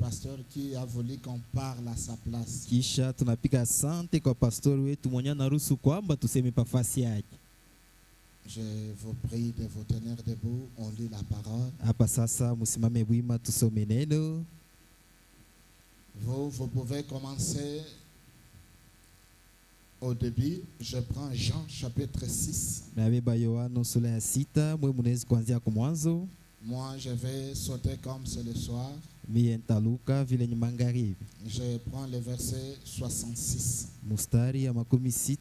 pasteur qui a voulu qu'on parle à sa place. Kisha tunapiga asante kwa pastori wetu mwenye anaruhusu kwamba tuseme pafasi yake. Je vous prie de vous tenir debout, on lit la parole. Hapa sasa msimame wima tusome neno. Vous pouvez commencer au début. Je prends Jean chapitre 6. Nabeba Yohana sura ya 6, mwe mnaweza kuanzia kwa mwanzo. Moi je vais sauter comme c'est le soir. Mie ntaluka vile ni magharibi. Je prends le verset 66. Mustari ya 66.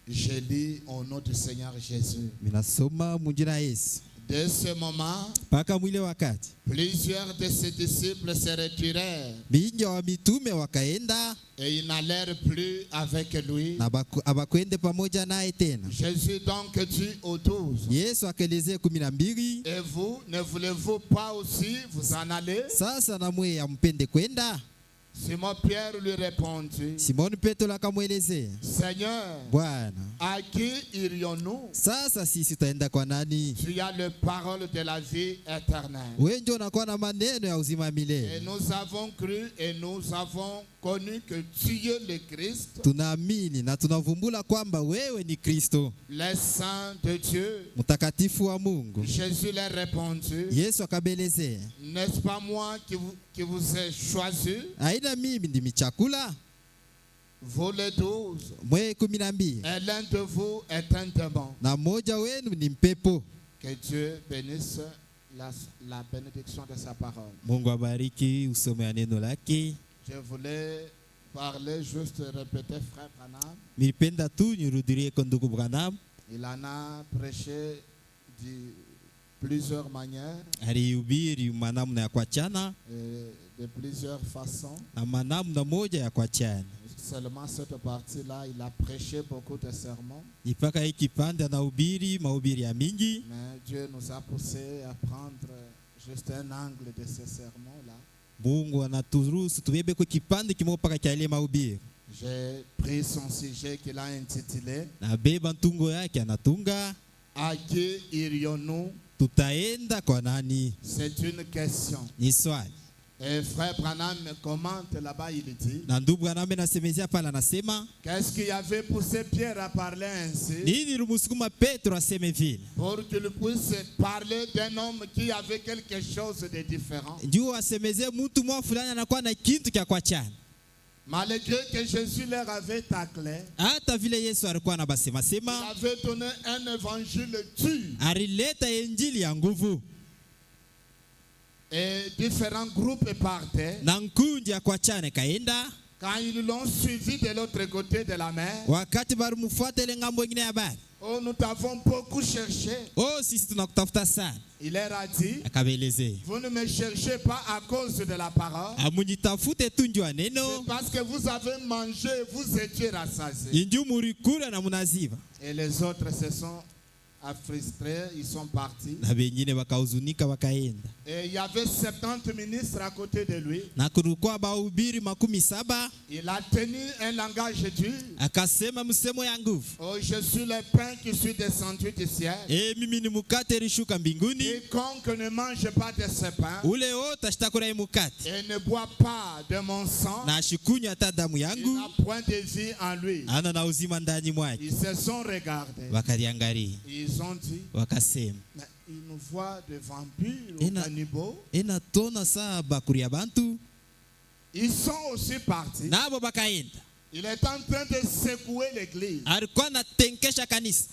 Je lis au nom du Seigneur Jésus. Minasoma mujina Yesu. De ce moment, Paka mwile wakati plusieurs de ses disciples se retirèrent bingi wa mitume wakaenda et ils n'allèrent plus avec lui. na abakwende pamoja naye tena. Jésus donc dit aux 12, Yesu akaelezea 12, et vous, ne voulez-vous pas aussi vous en aller? sasa na mwe ampende kwenda? Simon Pierre lui répondit, Simoni Petro akamwelezea, Seigneur, Bwana, à qui irions-nous? sasa sisi tutaenda kwa nani? Tu as la parole de la vie éternelle. Wewe ndio unakuwa na maneno ya uzima Et milele. nous avons cru et nous avons connu que tu es le Christ, Tunaamini na tunavumbula kwamba wewe ni Kristo, le Saint de Dieu. mtakatifu wa Mungu. Jésus leur répondit, Yesu akabelezea, n'est-ce pas moi qui vous ai choisi? aina mimi ndimi chakula? Vous les 12, Mwe 12, et l'un de vous est un démon. na mmoja wenu ni mpepo. Que Dieu bénisse la bénédiction de sa parole. Mungu abariki usome neno lake. Je voulais parler, juste répéter frère Branham. Nilipenda tu nirudirie kwa ndugu Branham. Il en a prêché de plusieurs manières, Alihubiri manamna ya kuachana de plusieurs façons. na manamna moja ya kuachana. Seulement cette partie-là, il a prêché beaucoup de sermons. Ipaka hii kipande anahubiri mahubiri ya mingi, Mais Dieu nous a poussé à prendre juste un angle de ces sermons-là. Mungu anaturuhusu tubebe kwa kipande kimoja paka cha ile mahubiri. J'ai pris son sujet qu'il a intitulé Na beba ntungo yake anatunga, À qui irions-nous? tutaenda kwa nani? C'est une question. Ni swali. Et frère Branham commente là-bas, il dit, Na ndugu Branham anasemezea pale anasema, qu'est-ce qui avait poussé Pierre à parler ainsi? nini lumsukuma Petro aseme vile? Pour qu'il puisse parler d'un homme qui avait quelque chose de différent. Ndio asemezee mtu mwa fulani anakuwa na kitu cha kuachana. Malgré que Jésus leur avait taclé, Hata vile Yesu alikuwa il anabasema sema, avait donné un évangile dur. alileta injili ya nguvu Et différents groupes partaient. na nkundi ya kuachana kaenda. Quand ils l'ont suivi de l'autre côté de la mer, Wakati balimfuata ile ngambo nyingine ya bahari, oh, nous t'avons beaucoup cherché. oh sisi tunakutafuta sana. Il leur a dit, Akabelezea, vous ne me cherchez pas à cause de la parole, amunitafute tu njua c'est neno, parce que vous avez mangé, vous étiez rassasiés. inju murikula na munaziba. Et les autres se sont frustrés, ils sont partis. Na bengine wakahuzunika wakaenda. Et il y avait 70 ministres à côté de lui. Na kulikuwa bahubiri 17, Il a tenu un langage dur. akasema msemo ya nguvu, Oh, je suis le pain qui suis descendu du ciel. mimi ni mukate rishuka mbinguni, Quiconque ne mange pas de ce pain ule wote ashitakula hii mukate et ne boit pas de mon sang, na ashikunywa hata damu il yangu, n'a point de vie en lui. ana na uzima ndani mwake. Ils se sont regardés. Wakaliangalia Ils ont dit, wakasema, mais ils nous voient de vampires Et ou na- cannibaux. tona saa bakuri ya bantu. Ils sont aussi partis. Nabo bakaenda. Il est en train de secouer l'église. Alikuwa anatenkesha kanisa,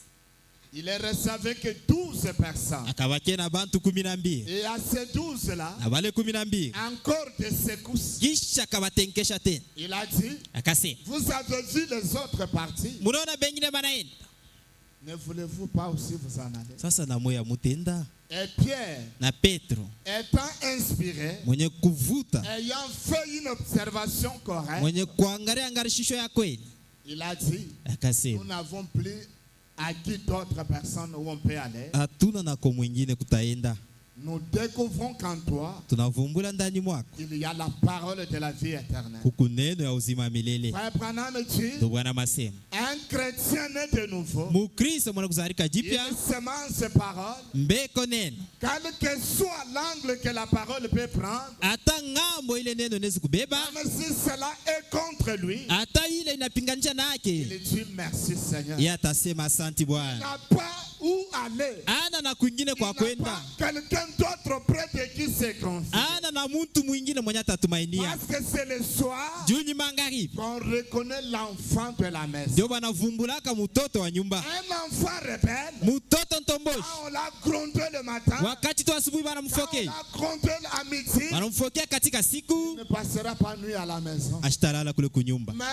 Il est resté avec 12 personnes. akabakia na bantu 12, Et à ces 12-là, na wale 12 encore des secousses. kisha akabatenkesha tena, Il a dit, akasema, vous avez vu les autres parties. munaona bengine banaenda, Ne voulez-vous pas aussi vous en aller? sasa na moya mutenda. Et Pierre, Na Petro étant inspiré, mwenye kuvuta, ayant fait une observation correcte, mwenye kuangalia angarishisho ya kweli, il a dit, nous akasema, n'avons plus à qui d'autres personnes où on peut aller. hatuna nako mwingine kutaenda. nous découvrons qu'en toi, tunavumbula ndani mwako il y a la parole de la vie éternelle. kuku neno ya uzima milele. Frère Branham dit, Ndio Bwana masema un chrétien né de nouveau, Mukristo mwana kuzalika jipya il semence parole, mbeko neno quel que soit l'angle que la parole peut prendre, hata ngambo ile neno inaweza kubeba, même si cela est contre lui, hata ile inapinganisha nake, il dit merci Seigneur. yeye atasema asante Il Bwana. n'a pas où aller. Ana na kwingine Il kwa n'a kwenda, pas quelqu'un d'autre près de qui se confie. ana na mtu mwingine mwenye atatumainia. Parce que c'est le soir Juni magharibi qu'on reconnaît l'enfant de la maison. ndio banavumbulaka mtoto wa nyumba, Un enfant rebelle, mtoto ntomboshi. quand on l'a grondé le matin, Wakati tu asubuhi quand on banamfokea, l'a grondé à midi, banamfokea katika siku, il ne passera pas nuit à la maison. ashitalala kule kunyumba. Mais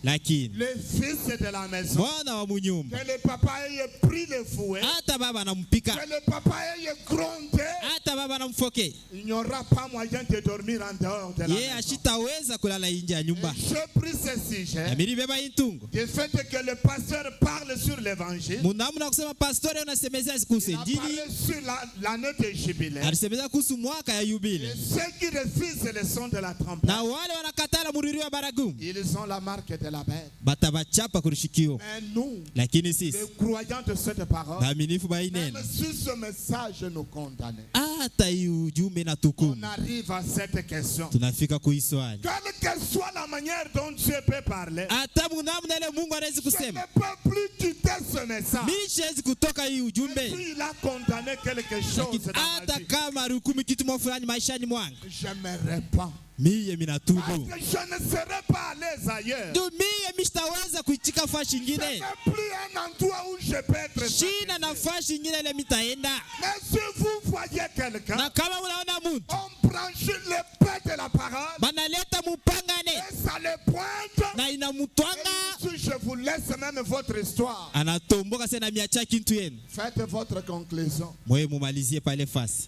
Lakini le fils de la maison, mwana wa munyumba, que le papa ait pris le fouet, hata baba anampika, que le papa ait grondé, hata baba anamfokea, il n'y aura pas moyen de dormir en dehors de la yeye maison. ashitaweza kulala nje ya nyumba. Et j'ai pris ce sujet Amiri beba intungo du fait que le pasteur parle sur l'évangile. munamuna kusema pastori unasemezea kuhusu Il a injili, parlé sur l'année de jubilé. alisemezea kuhusu mwaka ya Et yubile, ceux qui refusent le son de la trompette, na wale wanakatala muririo wa baragumu ils ont la marque de la bête. batabachapa kurishikio. Mais nous, Lakini sisi les croyants de cette parole, baaminifu ba même ineno, si ce message nous condamne, hata hii ujumbe na on tukumu, arrive à cette question. tunafika kuiswali. Quelle que soit la manière dont Dieu peut parler, Hata munamna ile Mungu anaweza je ne kusema, peux plus quitter ce message. mimi siwezi kutoka hii ujumbe. Si il a condamné quelque chose dans ma Hata vie, kama alihukumi kitu mwa fulani maishani mwangu, je me répands. miye minatubu. Parce que je ne serai pas à l'aise ailleurs. Ndio miye mistaweza kuitika fashi Je nyingine. n'ai plus un endroit où je peux être Shina satisfait. nafasi nyingine ile mitaenda. Mais si vous voyez quelqu'un, Na kama unaona mtu on branche le paix de la parole banaleta mupangane et ça le pointe. na Et inamutwanga, si je vous laisse même votre histoire, anatomboka sasa na miacha kintu yenu. faites votre conclusion. Mwe mumalizie pale fasi.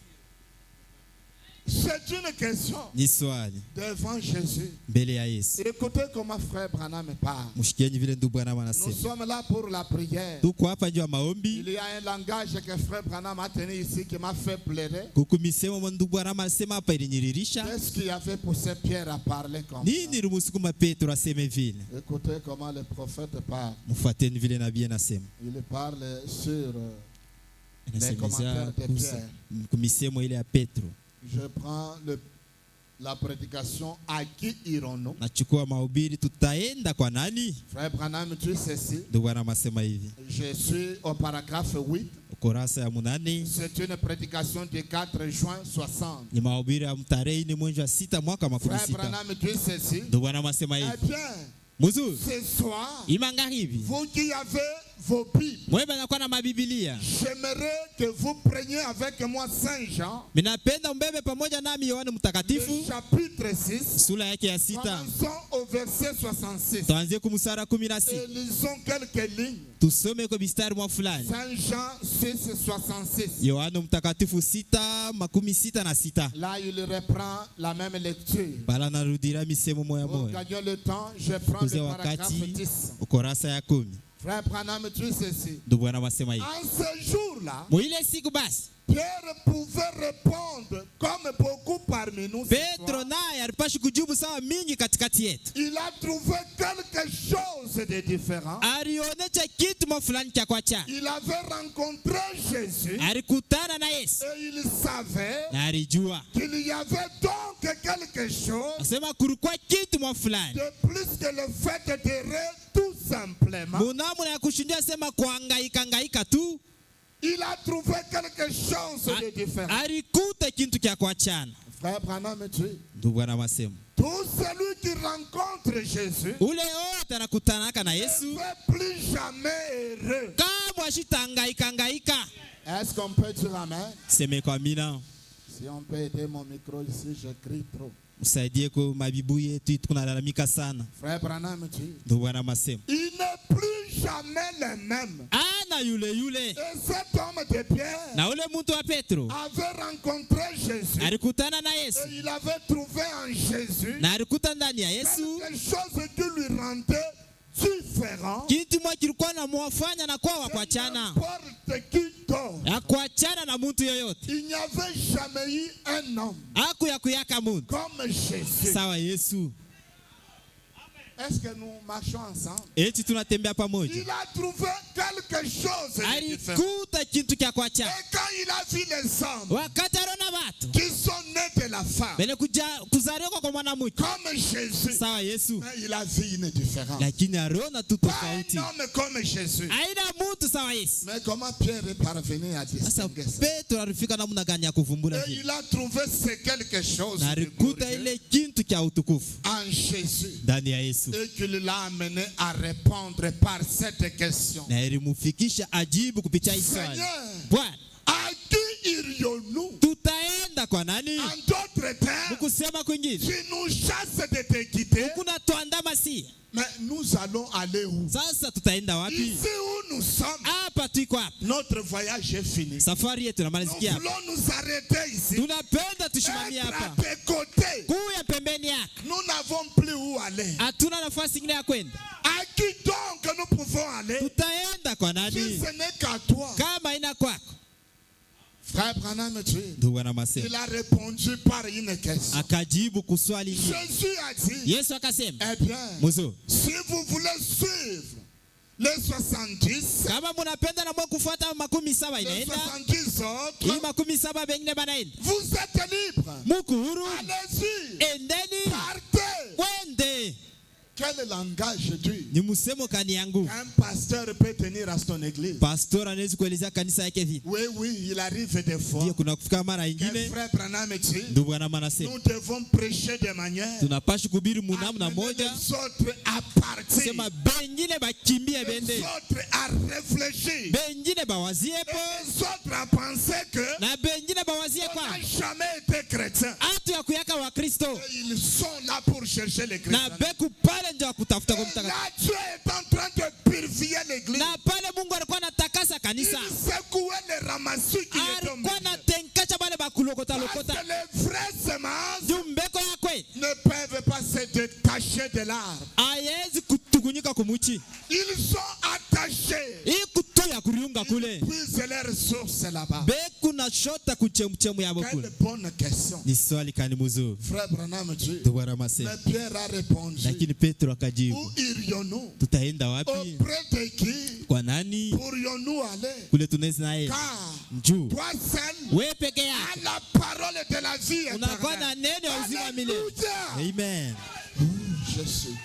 C'est une question Ni swali devant Jésus. mbele ya Yesu. Écoutez comment frère Branham parle. Mshikieni vile ndugu Bwana Nous anasema. sommes là pour la prière. Tuko hapa juu ya maombi. Il y a un langage que frère Branham a tenu ici qui m'a fait pleurer. Kuku misemo mwa ndugu Bwana anasema hapa ilinyiririsha. Qu'est-ce qui avait poussé Pierre à parler comme ça? Nini rumusukuma Petro aseme vile? Écoutez comment le prophète parle. Mfuateni vile nabii anasema. Il parle sur Inasemezea commentaires de kuhusu Pierre. kumisemo ile ya Petro. Je prends la prédication. À qui irons-nous? Nachukua mahubiri, tutaenda kwa nani? Frère Branham dit ceci. Ndugu Bwana anasema hivi. Je suis au paragraphe 8. Ukurasa ya 8 C'est une prédication du 4 juin 60. ni mahubiri ya tarehe 4 mwezi wa 6 mwaka makumi Frère sita. Branham dit ceci. Ndugu Bwana anasema Eh hivi. bien, Muzuri, ce soir, imangaribi. vous qui avez vos Bibles, Mwe banakuwa na mabibilia. j'aimerais que vous preniez avec moi Saint Jean, Minapenda mbebe pamoja nami Yohana le Mtakatifu chapitre 6. sura yake ya 6. Commençons au verset 66. Tuanzie kumsara 16. Et lisons quelques lignes. Tusome kwa mistari mwa fulani. Saint Jean 6, 66. Yohana Mtakatifu 6:66. Là, il reprend la même lecture. Bala narudira misemo moya Pour moya. gagner le temps, je prends Kuze le paragraphe wakati 10. ukurasa ya 10. Frère Branham dit ceci. Ndugu Bwana anasema hivi. En ce jour-là, Mwile siku basi Pierre pouvait répondre comme beaucoup parmi nous. ce Petro soir. naye alipashi kujibu sawa mingi katikati yetu. Il a trouvé quelque chose de différent. Alionesha kitu mwa fulani cha kwacha. Il avait rencontré Jésus Alikutana na Yesu et il savait na alijua qu'il y avait donc quelque chose asema kulikuwa kitu mwa fulani de plus que le fait d'errer tout simplement. munamuna ya kushindia sema kuhangaika tu. Il a trouvé quelque chose de différent. Alikuta kitu kya kuachana. Frère Branham dit, Ndugu Bwana anasema tout celui qui rencontre Jésus ule yote anakutanaka na ne Yesu fait plus jamais heureux. kama ashitangaika. Est-ce qu'on peut dire amen? Seme kwa mina Si on peut aider mon micro ici, j'écris trop. msaidie kwa mabibu yetu tunalalamika sana. Frère Branham dit, Ndugu Bwana anasema il n'est plus jamais le même. ana yule Et cet homme de Pierre na ule mtu wa Petro avait rencontré Jésus alikutana na Yesu et il avait trouvé en Jésus na alikuta ndani ya Yesu quelque chose qui lui rendait différent Kitu moja kilikuwa na mwafanya na kwa kuachana. n'importe qui d'autre. Ya kuachana na mtu yoyote. Il n'y avait jamais eu un homme Haku ya kuyaka mtu. comme Jésus. Sawa Yesu. Est-ce que nous marchons ensemble? Eti tunatembea pamoja. Il a trouvé quelque chose de différent. Alikuta kitu kia kuachana. Et quand il a vu les hommes Wakati aliona watu qui sont nés de la femme, bele kuzaliwa kwa mwanamke comme Jésus, sawa Yesu, mais il a vu une différence. lakini aliona tu Pas tofauti. un homme comme Jésus. Aina mtu sawa Yesu. Mais comment Pierre est parvenu à Sasa distinguer ça? Petro alifika namna gani ya kuvumbula Et vile? il a trouvé c'est quelque chose Na de alikuta glorieux ile kitu kia utukufu en Jésus. ndani ya Yesu. Et qu'il l'a amené à répondre par cette question. Na ilimufikisha ajibu kupitia hii swali. Seigneur, Bwana, à qui irions-nous? tutaenda kwa nani? En d'autres termes, Kusema kwingine, tu nous chasses de te quitter, kuna tuandama si. mais nous allons aller où? Sasa tutaenda wapi? Ici où nous sommes, Hapa tuko hapa. notre voyage est fini. Safari yetu Nous inamalizikia hapa. voulons nous arrêter ici. Tunapenda tushimamie Être à hapa. tes côtés. Kuya pembeni yako. Nous n'avons plus où aller. Hatuna nafasi nyingine ya kwenda. À qui donc nous pouvons aller? Tutaenda kwa Si nani? ce n'est qu'à toi. Kama ina kwako. Frère Branham, tu es. Ndugu anasema. Il a répondu par une question. Akajibu kuswali hili. Jésus a dit, Yesu akasema, eh bien, Muzo, si vous voulez suivre les 70, kama munapenda na mwe kufuata makumi saba les inaenda. 70 autres, Hii makumi saba bengine banaenda. vous êtes libres. Muku huru. Allez-y. Endeni. Partez. Wende. Quel langage dit? Ni musemo kani yangu. Un pasteur peut tenir à son église. Pastor anaweza kuelezea kanisa yake vipi? Oui, il arrive des fois. Ndio kuna kufika mara Que nyingine. frère Branham dit, Ndugu anasema, nous devons prêcher de manière tunapaswa kuhubiri à munamna amener moja. les autres à partir. Sema bengine bakimbie Les bende. autres à réfléchir. Bengine bawazie Et po. les autres à penser que Na bengine bawazie on kwa. n'a jamais été chrétien. Atu ya kuyaka wa Kristo. Et ils sont là pour chercher les Na chrétiens. beku pale ndio kutafuta Et kumtaka. là, Dieu est en train de purifier l'église. Na pale Mungu alikuwa anatakasa Il kanisa. secouait les ramassus qui étaient au Alikuwa milieu. anatenkacha bale bakulokota Parce lokota. que les vraies semences Jumbeko ya kweli. ne peuvent pas se détacher de l'arbre. Haiwezi kutugunyika kumuchi. Ils sont attachés. Hii kutoya kuriunga kule. Puisent leurs sources là-bas. Beku na shota kuchemuchemu yabo Quelle kule. bonne question. Ni swali kani mzuri. Frère Branham dit, Ndugu anasema. mais Pierre a répondu, Lakini Petro akajibu, où irions-nous? tutaenda wapi? Auprès de qui Kwa nani? pourrions-nous aller? Kule tunaweza naye. Car Njoo. toi seul Wewe peke as yako. la parole de la vie Unakuwa na éternelle. neno ya uzima wa milele. Alléluia. Amen. Jésus.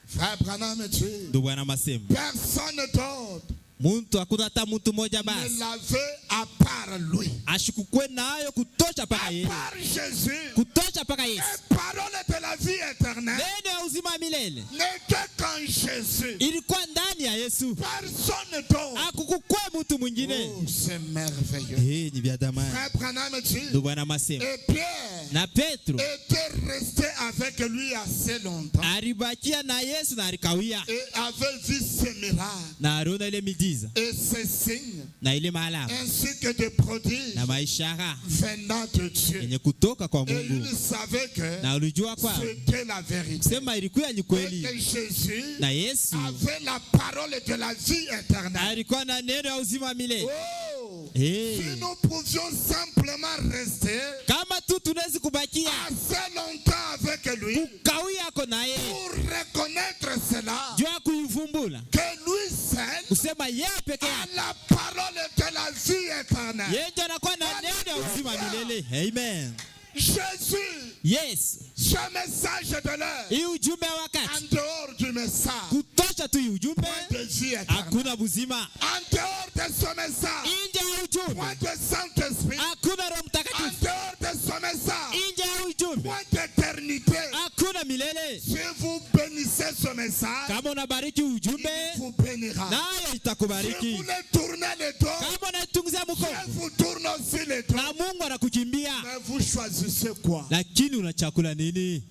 Frère Branham dit, Ndugu anasema. personne d'autre Muntu hakuna hata mtu mmoja ne basi. l'avait à part lui. Ashikukwe nayo kutosha paka À yeye. part Jésus, Kutosha paka Yesu. la parole de la vie éternelle Neno ya uzima wa milele. n'était qu'en Jésus. Ilikuwa ndani ya Yesu. Personne d'autre. Hakukukwe mtu mwingine. Oh, c'est merveilleux. Ni vya damani. Frère Branham dit, Ndugu anasema. et Pierre Na Petro était resté avec lui assez longtemps alibakia na Yesu na alikawia. et avait vu ces miracles Na aliona ile miujiza et ces signes na ile maalama ainsi que des prodiges na maishara venant de Dieu. yenye kutoka kwa Et Mungu. il savait que Na alijua kwa c'était la vérité. sema ilikuwa ni Et kweli. que Jésus Na Yesu avait la parole de la vie éternelle. alikuwa na neno ya uzima wa milele. Oh! Eh. Si nous pouvions simplement rester Kama tu tunaweza kubakia assez longtemps avec lui kukawia ako naye pour reconnaître cela, juu ya kuivumbula que lui seul kusema yeye peke a yake la parole de la vie éternelle. yeye ndiye anakuwa na neno ya uzima wa milele. Amen. Jésus, Yes. ce message de l'heure, Hii ujumbe wa en wakati dehors du message kutosha tu hii ujumbe, point de vie éternelle, hakuna buzima. en dehors de ce message, Nje ya ujumbe point de Saint-Esprit, hakuna Roho en Mtakatifu. dehors de ce message, Nje ya ujumbe point d'éternité. hakuna milele. Si vous bénissez ce message, Kama unabariki il ujumbe vous bénira. naye Si itakubariki. vous le tournez le dos, Kama unaitunguzia Dieu mkono vous tourne aussi le dos. na Mungu anakukimbia, Mais vous choisissez quoi? lakini unachakula nini?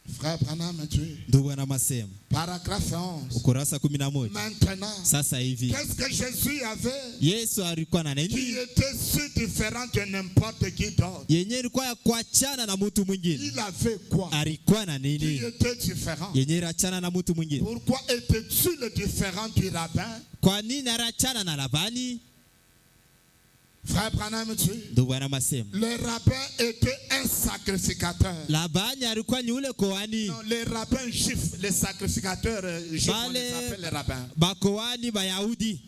Frère Branham dit, Ndugu anasema paragraphe 11. ukurasa 11. Maintenant, Sasa hivi qu'est-ce que Jésus avait Yesu alikuwa na qui nini était si différent de n'importe qui d'autre? yenye ilikuwa ya kuachana na mtu mwingine? Il avait quoi Alikuwa na qui nini était différent? yenye iliachana na mtu mwingine? Pourquoi étais-tu le différent du rabbin? Kwa nini aliachana na Labani? Frère Branham dit, Ndugu anasema le rabbin était un sacrificateur. Labani alikuwa ni ule koani, Non, les rabbins juifs, les sacrificateurs juifs, on les Bale- appelle les rabbins. bakoani Bayahudi.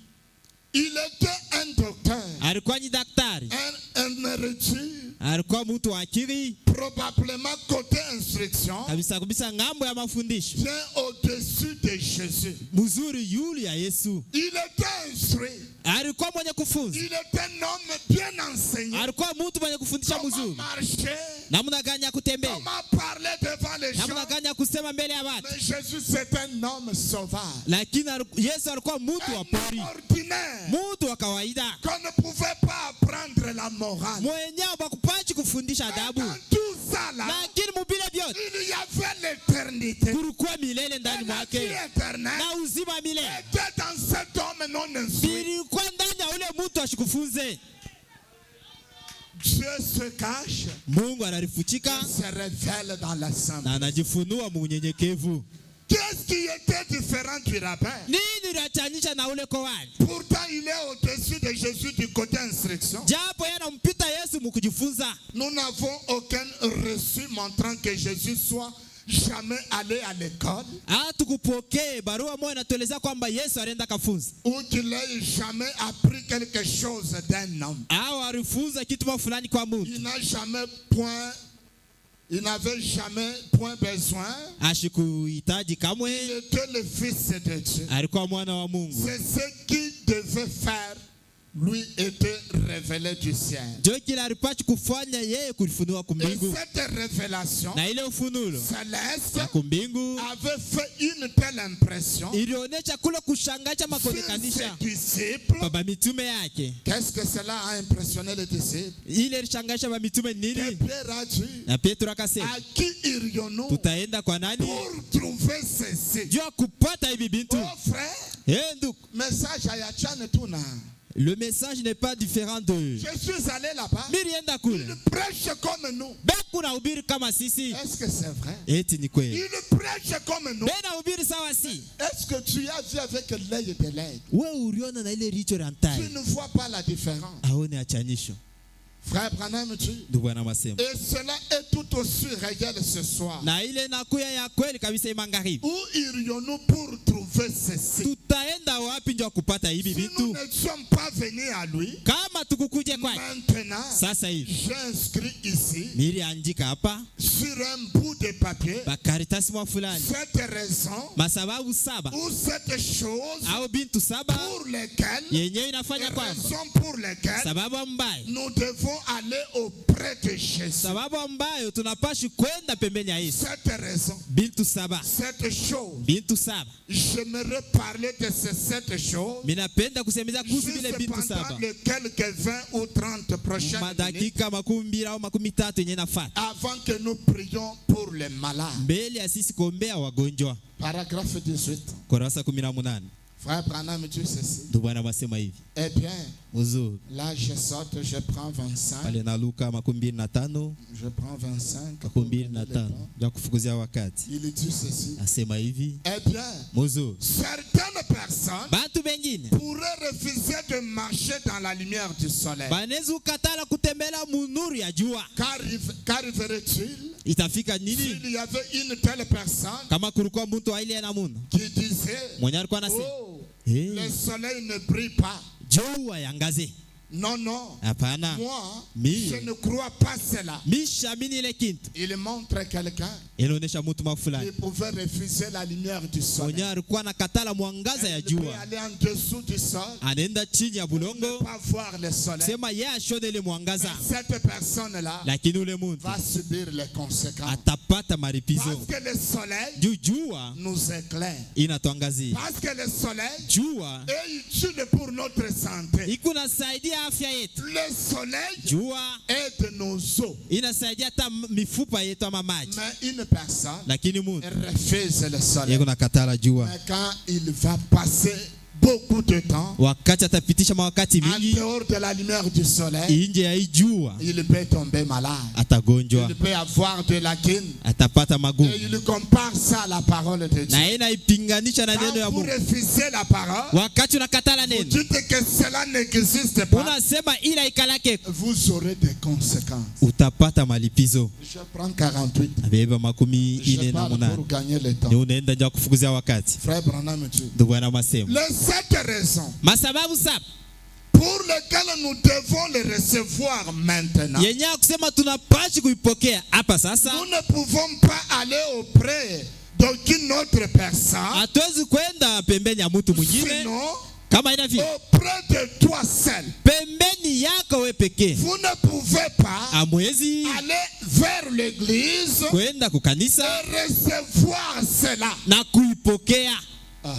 Il était un docteur, Alikuwa ni daktari, un érudit, alikuwa mtu wa akili probablement côté instruction, kabisa kabisa, ngambo ya mafundisho bien au-dessus de Jésus. mzuri yule ya Yesu. Il était instruit. Alikuwa mwenye kufunza, Il était un homme bien enseigné. alikuwa mtu mwenye kufundisha Comment mzuri, marcher, namna gani ya kutembea, comment parler devant les namna gens. gani ya kusema mbele ya watu. Mais Jésus, c'est un homme sauvage. Lakini Yesu alikuwa mtu wa Un pori, homme ordinaire mtu wa kawaida qu'on ne pouvait pas apprendre la morale. mwenyewe bakupachi kufundisha Mais adabu, dans tout ça là, lakini mubile vyote il y avait l'éternité. kulikuwa milele ndani Et la mwake vie éternelle na uzima wa milele était dans cet homme non instruit. vilikuwa ndani ya ule mtu ashikufunze. Dieu se cache, Mungu analifuchika il se révèle dans la na simple. anajifunua munyenyekevu. Qu'est-ce qui était différent du rabbin? Nini liachanisha na ule koani? Pourtant, il est au-dessus de Jésus du côté instruction. Japo yanampita Yesu mukujifunza. Nous n'avons aucun reçu montrant que Jésus soit jamais allé à l'école Hatukupokee barua moja inatueleza kwamba Yesu alienda kafunza ou qu'il ait jamais appris quelque chose d'un homme. au alifunza kitu fulani kwa mtu. Il n'avait jamais point besoin. Ashikuhitaji kamwe, Il était le fils de Dieu. alikuwa mwana wa Mungu. C'est ce qu'il devait faire. Lui était révélé du ciel. Ndio kile alipachi kufanya yeye kulifunua Et kumbingu, cette révélation na ile ufunulo céleste ya kumbingu avait fait une telle impression ilionesha kule kushangaza sur makonekanisha ses disciples. baba mitume yake. Qu'est-ce que cela a impressionné les disciples? Ile ilishangaza ba mitume Et nini? Pierre a dit, Na Petro akasema à qui irions-nous tutaenda kwa nani pour trouver ceci? juu ya kupata hivi bintu? Oh frère, Ndugu, message à Yachane Tuna. le message n'est pas différent de Je suis allé là-bas. milienda kule Il prêche comme nous. beku na ubiri kama sisi. Est-ce que c'est vrai? Eti ni kweli Il prêche comme nous. bena ubiri sawa si Est-ce que tu as vu avec l'œil de l'aigle? we uriona na ile richo Tu rantai ne vois pas la différence. aone achanisho. Frère Branham dit, Ndugu anasema et cela est tout aussi réel ce soir. na ile nakuya ya kweli kabisa imangaribi. Où irions-nous pour trouver ceci? Tutaenda wapi ndio kupata hivi Si nous vitu ne sommes pas venus à lui, kama tukukuje kwake? maintenant, Sasa hivi j'ai inscrit ici, niliandika hapa sur un bout de papier, bakaritasi mwa fulani cette raison masababu saba ou cette chose au bintu saba pour lesquelles, yenyewe inafanya kwamba raison pour lesquelles, sababu ambayo nous devons aller auprès de Jésus. sababu ambayo tunapashi kwenda pembeni ya Yesu. Cette raison, Bintu saba, cette chose, bintu saba. j'aimerais parler de ces 7 choses Minapenda kusemeza kuhusu vile juste bintu pendant saba les quelques 20 ou 30 prochaines minutes madakika 20 au 30 yenye nafata avant que nous prions pour les malades. mbele ya sisi kuombea wagonjwa. Paragraphe 18. Kurasa 18. Frère Branham dit ceci. Ndio Bwana wasema hivi. Eh bien, Uzuri là je saute, je prends 25. pale na Luka 25 Je prends 25. 25 ya kufukuzia wakati. Il dit ceci. Asema hivi. Eh bien, Muzuri certaines personnes bantu bengine pourraient refuser de marcher dans la lumière du soleil. banaweza kukatala kutembela munuru ya jua. Qu'arriverait-il Itafika nini s'il y avait une telle personne kama kulikuwa mtu wa ile na muna qui disait, mwenye alikuwa anasema oh, eh, le soleil ne brille pas. jua yangaze? Non, non. Hapana, Moi, Mi. je ne crois pas cela. mishamini ile kintu Il montre quelqu'un inaonesha mtu qui mafulani pouvait refuser la lumière du soleil. mwenye alikuwa nakatala mwangaza ya Il peut jua, aller en dessous du sol, anaenda chini ya ne bulongo pas voir le soleil. sema yeye ashone ile mwangaza, Cette personne-là lakini ule mtu va subir les conséquences. atapata maripizo Parce que le soleil juu jua nous éclaire. inatuangazia. Parce que le soleil Jua est utile pour notre santé. ikunasaidia inasaidia afya yetu. Le soleil Jua aide nos os. inasaidia hata mifupa yetu ama maji. Mais une personne Lakini mtu refuse le soleil. yeye kunakatala jua. Mais quand il va passer beaucoup de temps Wakati atapitisha mawakati en mingi dehors de la lumière du soleil, nje ya hii jua, il peut tomber malade. atagonjwa, Il peut avoir de la quine. atapata Et magumu. il compare ça à la parole de Dieu. Na yeye naipinganisha na neno ya Quand vous Mungu. refusez la parole, Wakati unakatala vous neno, dites que cela n'existe pas, unasema ila ikalake, vous aurez des conséquences. utapata malipizo. Je prends 48. Abeba makumi Je ine na parle munane. pour gagner le temps. Ni unaenda nja kufukuzia wakati. Frère Branham dit, Ndugu Bwana masema. les 7 raisons Masababu saba pour lesquelles nous devons les recevoir maintenant, yenye kusema tunapaswa kuipokea hapa sasa. nous ne pouvons pas aller auprès d'aucune autre personne, Hatuwezi kwenda pembeni ya mtu mwingine sinon kama ina vile. auprès de toi seul. Pembeni yako wewe pekee. Vous ne pouvez pas Amwezi aller vers l'église kwenda kukanisa et recevoir cela. na kuipokea. Ah,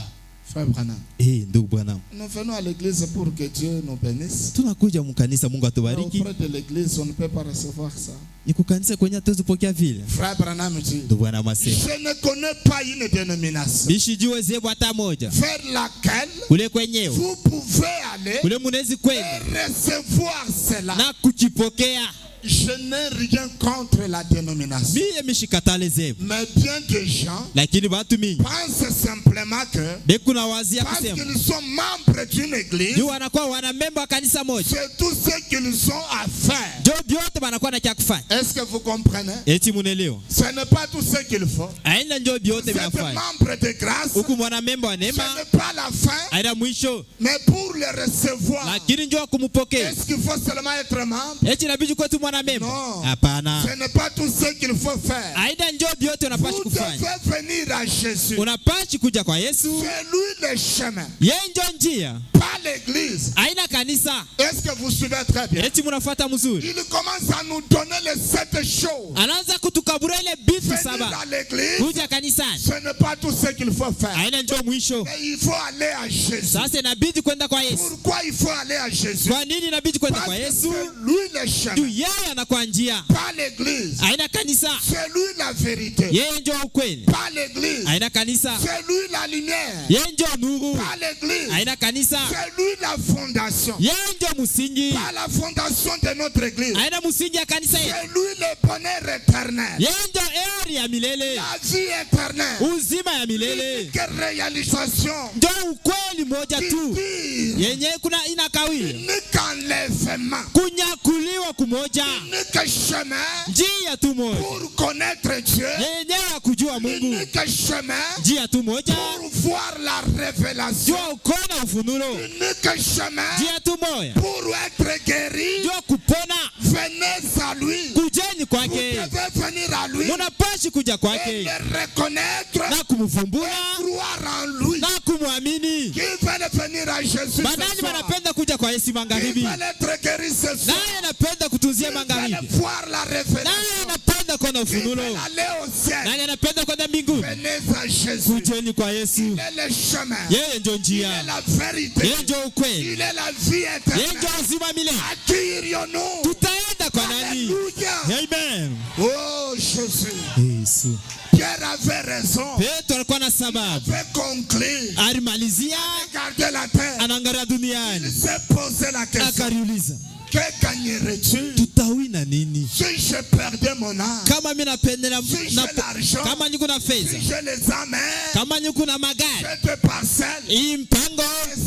frère Branham, Ndugu Bwana, nous venons à l'église pour que Dieu nous bénisse. tunakuja mkanisa Mungu Mais atubariki. auprès de l'église, on ne peut pas recevoir ça. Ni kukanisa kwenye hatuwezi pokea vile. Frère Branham dit, Ndugu Bwana masema. je ne connais pas une dénomination Bishijue zebu hata moja. vers laquelle Kule kwenyewe. vous pouvez aller Kule munezi et kwenda recevoir cela. na kukipokea. Je n'ai rien contre la dénomination. Mie mishikatale zebu. Mais bien des gens Lakini watu mingi pensent simplement que beku na wazia parce kusema qu'ils sont membres d'une église, juu wanakuwa wana memba wa kanisa moja, c'est tout ce qu'ils ont à faire. ndio vyote wanakuwa na cha kufanya. Est-ce que vous comprenez? Eti munelewa, Ce n'est pas tout ce qu'il faut. aina ndio vyote Vous êtes vinafanya. membre de grâce, Huku mwana memba wa ce neema n'est pas la fin, aina mwisho, mais pour le recevoir, lakini njoo kumupokea. est-ce qu'il faut seulement être membre? Eti inabidi kwetu mwana memba? Non. Hapana. Ce n'est pas tout ce qu'il faut faire. Aina ndio vyote unapashi Vous kufanya. devez venir à Jésus. Unapashi kuja kwa Yesu. C'est lui le chemin, Yeye ndio njia. pas l'église. Aina kanisa. Est-ce que vous suivez très bien? Eti munafuata mzuri. Il commence à nous donner les 7 choses. Anaanza kutukabura ile bitu Venir saba. à l'église, Kuja kanisani. ce n'est pas tout ce qu'il faut faire. Aina ndio mwisho. Mais il faut aller à Jésus. Sasa inabidi kwenda kwa Yesu. Pourquoi il faut aller à Jésus? Kwa nini inabidi kwenda Parce kwa que Yesu? c'est lui le Juu chemin, yeye anakuwa njia. pas l'église. Aina kanisa. C'est lui la vérité, Yeye ndio ukweli. pas l'église. Aina kanisa. C'est lui la lumière, Yeye ndio nuru. pas l'église. Aina kanisa. C'est lui la fondation, Yeye ndio msingi. pas la fondation de notre église. Aina msingi ya kanisa yetu. C'est lui le bonheur éternel, Yeye ndio heri ya milele. la vie éternelle, Uzima ya milele. l'unique réalisation, Ndio ukweli moja tu. pire, Yenye kuna inakawia. unique enlèvement, Kunyakuliwa kumoja. unique chemin Njia tu moja. pour connaître Dieu, Yenye ya kujua Mungu. unique chemin Njia tu moja. pour voir la révélation, Jua ukona ufunulo. unique chemin Njia tu moja. pour être guéri. Jua kupona. Venez à lui. Kujeni Vous kwake. devez venir à lui Munapashi kuja et kwake le reconnaître, na kumfumbua croire en lui. na kumwamini. Qui veut venir à Jésus Banani ce soir? wanapenda kuja kwa Yesu Qui magharibi? veut être guéri ce soir? Naye anapenda kutunzia Qui magharibi? veut voir la Naye révélation? anapenda kwenda Qui veut ufunulo? aller au ciel? Nani anapenda kwenda mbinguni? Venez à Jésus. Kujeni kwa Yesu. Il est le chemin. Yeye ndio Il est njia. la vérité. Yeye ndio ukweli. Il est la vie Yeye éternelle. ndio uzima milele. À qui irions-nous? Tutaenda kwa nani? Alléluia. Amen. Oh Jésus. Yesu. Pierre avait raison. Petro alikuwa na sababu. Il avait conclu. Alimalizia Regardez la terre. anaangalia Il duniani. s'est posé la question. Akariuliza, Que gagnerais-tu tutawina nini? si je perdais mon âme? Kama mimi napendela Si j'ai l'argent, kama niko na si fedha, j'ai les âmes, kama niko na magari, cette parcelle hii mpango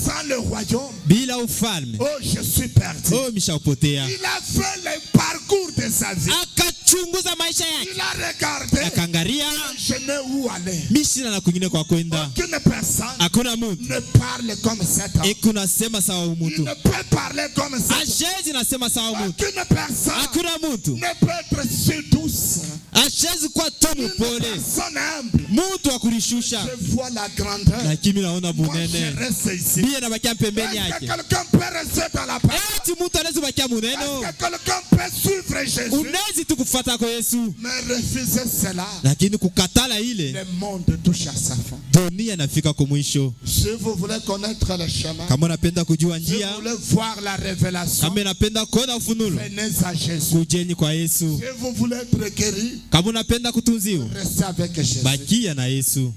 sans le royaume. bila ufalme, Oh, je suis perdu. oh mishaupotea. Il a fait le parcours de sa vie. Akachunguza maisha yake, Il a regardé. akaangalia Je n'ai où aller. mishina na kwingine kwa kwenda. Aucune personne Hakuna mtu ne parle comme cet homme. ikuna sema sawa Il mtu, ne peut parler comme cet homme. ashezi nasema sawa mtu, Aucune personne hakuna mtu ne peut être si douce. ashezi kuwa tomu Une pole, personne humble. mtu wa kulishusha. Je vois la grandeur. Lakini naona Moi, bunene, je reste ici. mie nabakia pembeni Est-ce que yake. quelqu'un peut rester dans la parole? Eti mtu anaweza bakia muneno, Est-ce que quelqu'un peut suivre après Jésus, unaweza tu kufuata kwa Yesu, mais refuser cela, lakini kukatala ile, le monde touche à sa fin. dunia inafika kwa mwisho. Si vous voulez connaître le chemin, Kama unapenda kujua si njia, vous voulez voir la révélation, kama unapenda kuona ufunuo, venez à Jésus. kujeni kwa Yesu. Si vous voulez être guéri, Kama unapenda kutunziwa, restez avec Jésus. bakia na Yesu.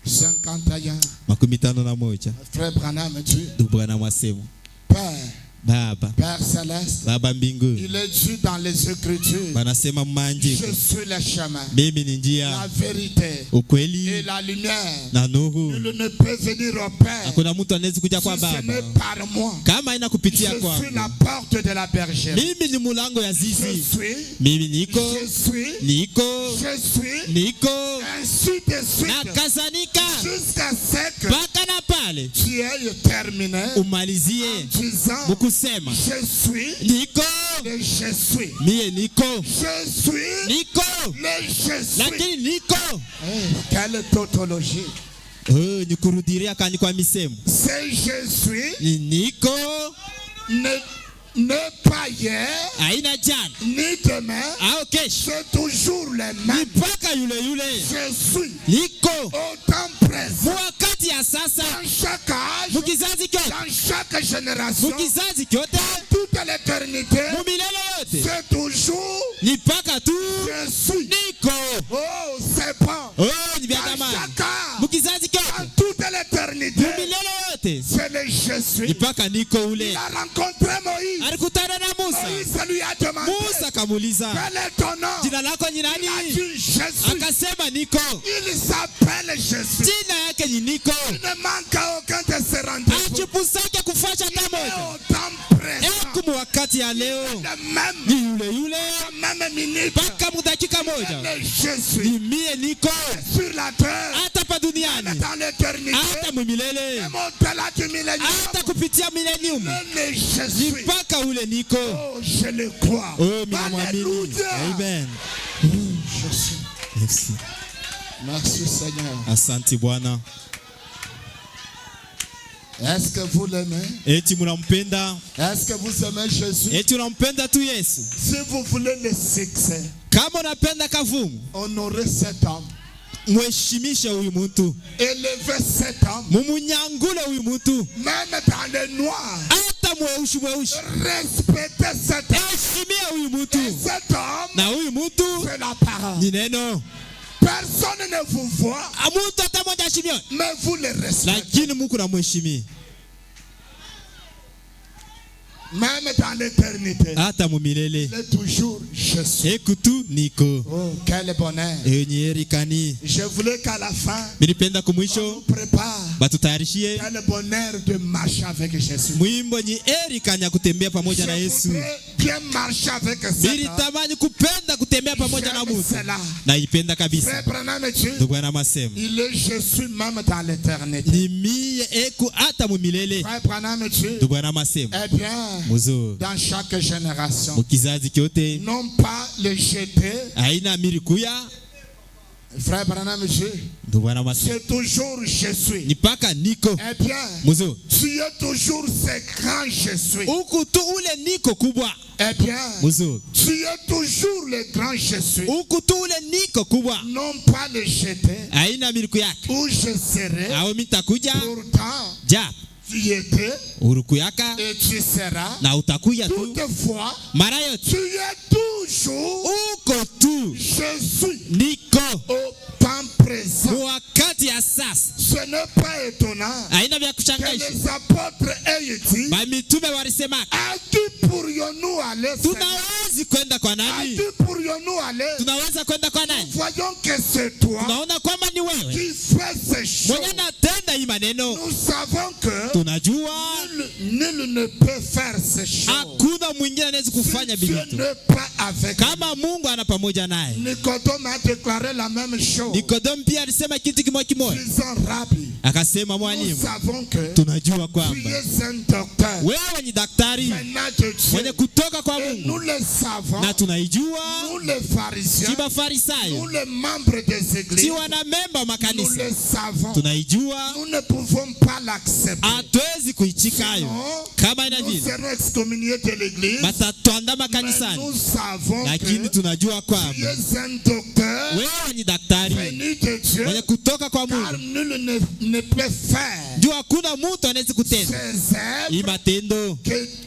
51. 51. Frère Branham dit, Ndugu Branham asema, Père, Baba, Père céleste, Baba mbinguni, il est dit dans les Écritures, banasema maandiko, je suis le chemin, mimi ni la njia, vérité et ukweli la lumière. na nuru. Nul ne peut venir au Père Hakuna mtu anaweza kuja si kwa ce Baba n'est par moi. kama ina Je kupitia suis kwangu. la porte de la bergère. Mimi ni mulango ya Je zizi, suis, mimi niko je suis, ainsi de na suite, kasanika jusqu'à ce que mpaka na pale tu aies terminé umalizie en disant, mukusema je suis, niko, le je suis. mie niko, Je suis, niko, le je suis. lakini niko. Quelle tautologie. Ni kurudiria kandi kwa misemo. C'est je suis, Ni niko, ne pas hier, haina jana ni demain, au kesho, c'est toujours le ni même. mpaka yule yule. Je suis Niko au temps présent, wakati ya sasa, dans chaque âge, mukizazi kyote, dans chaque génération, mukizazi kyote, toute l'éternité, mumilele yote, c'est toujours ni mpaka tu je suis. niko. Oh, c'est pas. Ni Dans vyatamani chaque âge, mukizazi dans kyote, toute l'éternité, mumilele yote, c'est le je ni suis. mpaka niko ule. Il a rencontré Moïse. Alikutana na Musa, Moïse lui a demandé, Musa kamuuliza, quel est ton nom? jina lako ni Il a nani? dit, je suis. Akasema niko. Il s'appelle Jésus. Jina yake ni niko. Il ne manque à aucun de ses rendez-vous. Achipusake kufuata Il est tamoja. au temps présent. Kumu wakati ya leo Le même, ni yule yule, la même minute. mpaka mudakika moja Le je suis. ni mie niko, Sur la terre, hata pa duniani, dans l'éternité, hata mumilele, même au-delà du millénaire. hata kupitia milenium, Le je ni suis. mpaka ule niko. Oh, je le crois. Oh, minamwamini. Alléluia. Amen. Je suis. Merci. Merci Seigneur. Asante Bwana. Est-ce que vous l'aimez? Eti munampenda? Est-ce que vous aimez Jésus? Eti unampenda tu Yesu? Si vous voulez le succès, Kama unapenda kavumu, honorez cet homme. mheshimishe huyu mtu, Élevez cet homme. mumunyangule huyu mtu, Même dans le noir. hata mweushi. Respectez cet homme. Heshimia huyu mtu, Et cet homme, na huyu mtu c'est la parole. ni neno. Personne ne vous voit, Mtu hata mmoja heshimiwa, mais vous le respectez. lakini Mungu namheshimia. Même dans l'éternité, Hata mumilele il est toujours Jésus. ekutu niko. Oh, quel bonheur. Nyerikani. Je voulais qu'à la fin, Nilipenda on kumwisho nous prépare batutayarishie quel bonheur de marcher avec Jésus. mwimbo ni erikanya kutembea pamoja na Je Yesu. voudrais bien marcher avec cet homme. Nilitamani kupenda kutembea pamoja na J'aime Mungu. cela. Naipenda kabisa. Frère Branham dit, Ndugu anasema, il est Jésus même dans l'éternité. ni mie eku hata mumilele. Frère Branham dit, Ndugu anasema, eh bien, muzo dans chaque génération, mukizazi kyote non pas le jeter. haina amiri kuya. Frère Branham dit, Ndugu anasema, c'est toujours Jésus. ni paka niko. Eh bien, Muzo, tu es toujours ce grand Jésus. huku tu ule niko kubwa. Eh bien, Muzo, tu es toujours le grand Jésus. huku tu ule niko kubwa. Non pas le jeter. Haina amiri kuyaka. Où je serai. Au mitakuja Pourtant, ja tu étais urukuyaka et tu seras. na utakuya tu Toutefois, mara yote. tu es toujours Uko tu Jésus niko au temps présent. wakati ya sasa. Ce n'est pas étonnant Haina vya que kushangaisha. les apôtres aient dit, Mitume walisemaka, à qui pourrions-nous aller, Seigneur? tunawezi kwenda kwa À nani? qui pourrions-nous aller? Tunaweza kwenda kwa nani? Voyons que c'est toi Tunaona kwamba ni wewe qui fais ces choses. mwenye natenda hii maneno. Nous savons que Tunajua nul ne peut faire ces choses. hakuna mwingine anaweza kufanya Si Dieu vitu n'est pas avec nous. kama Mungu ana pamoja naye. Nicodème a déclaré la même chose. Nikodemu pia alisema kitu kimoja kimoja, Disant, Rabbi, Akasema nous mwalimu, savons que tunajua tu kwamba es un docteur wewe ni daktari venant de mwenye Dieu. kutoka kwa Et nous Mungu, le savons, na tunaijua nous les pharisiens, si nous Mafarisayo, les membres des églises, si wanamemba wa nous makanisa, le savons. tunaijua, Nous ne pouvons pas l'accepter. hatuwezi kuichika hayo. Kama ina Nous vile serons excommuniés de l'église. batatuandama Mais kanisani, nous savons lakini que tunajua tu kwamba es un docteur wewe ni daktari venu de Dieu, mwenye kutoka kwa car Mungu. nul ne peut faire Juu hakuna mtu anaweza kutenda ces hii œuvres matendo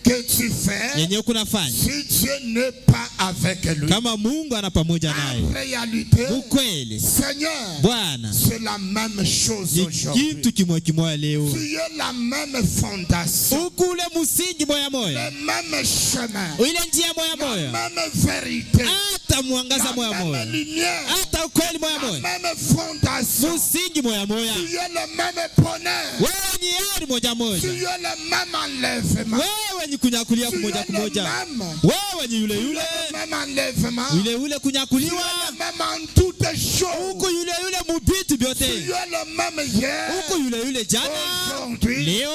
que tu fais yenye kunafanya si Dieu n'est pas avec lui. kama Mungu ana pamoja En naye. réalité, Ukweli Seigneur, Bwana c'est la même chose ni aujourd'hui. kitu kimoya leo, Tu es la même fondation, uku ule msingi moya moya, le même chemin, ile njia moya la moya, même vérité, hata mwangaza moya la moya, même lumière, hata ukweli moya la moya, même fondation. msingi moya moya. Tu es le même bonheur, Wewe ni heri moja tu moja, es le même enlèvement, wewe ni kunyakulia tu es kumoja le kumoja, même, wewe ni yule tu es yule le même enlèvement, yule yule tu es kunyakuliwa, le même en toutes choses, uko yule yule mubitu tu vyote, es le même hier, uko yule yule jana, aujourd'hui, leo,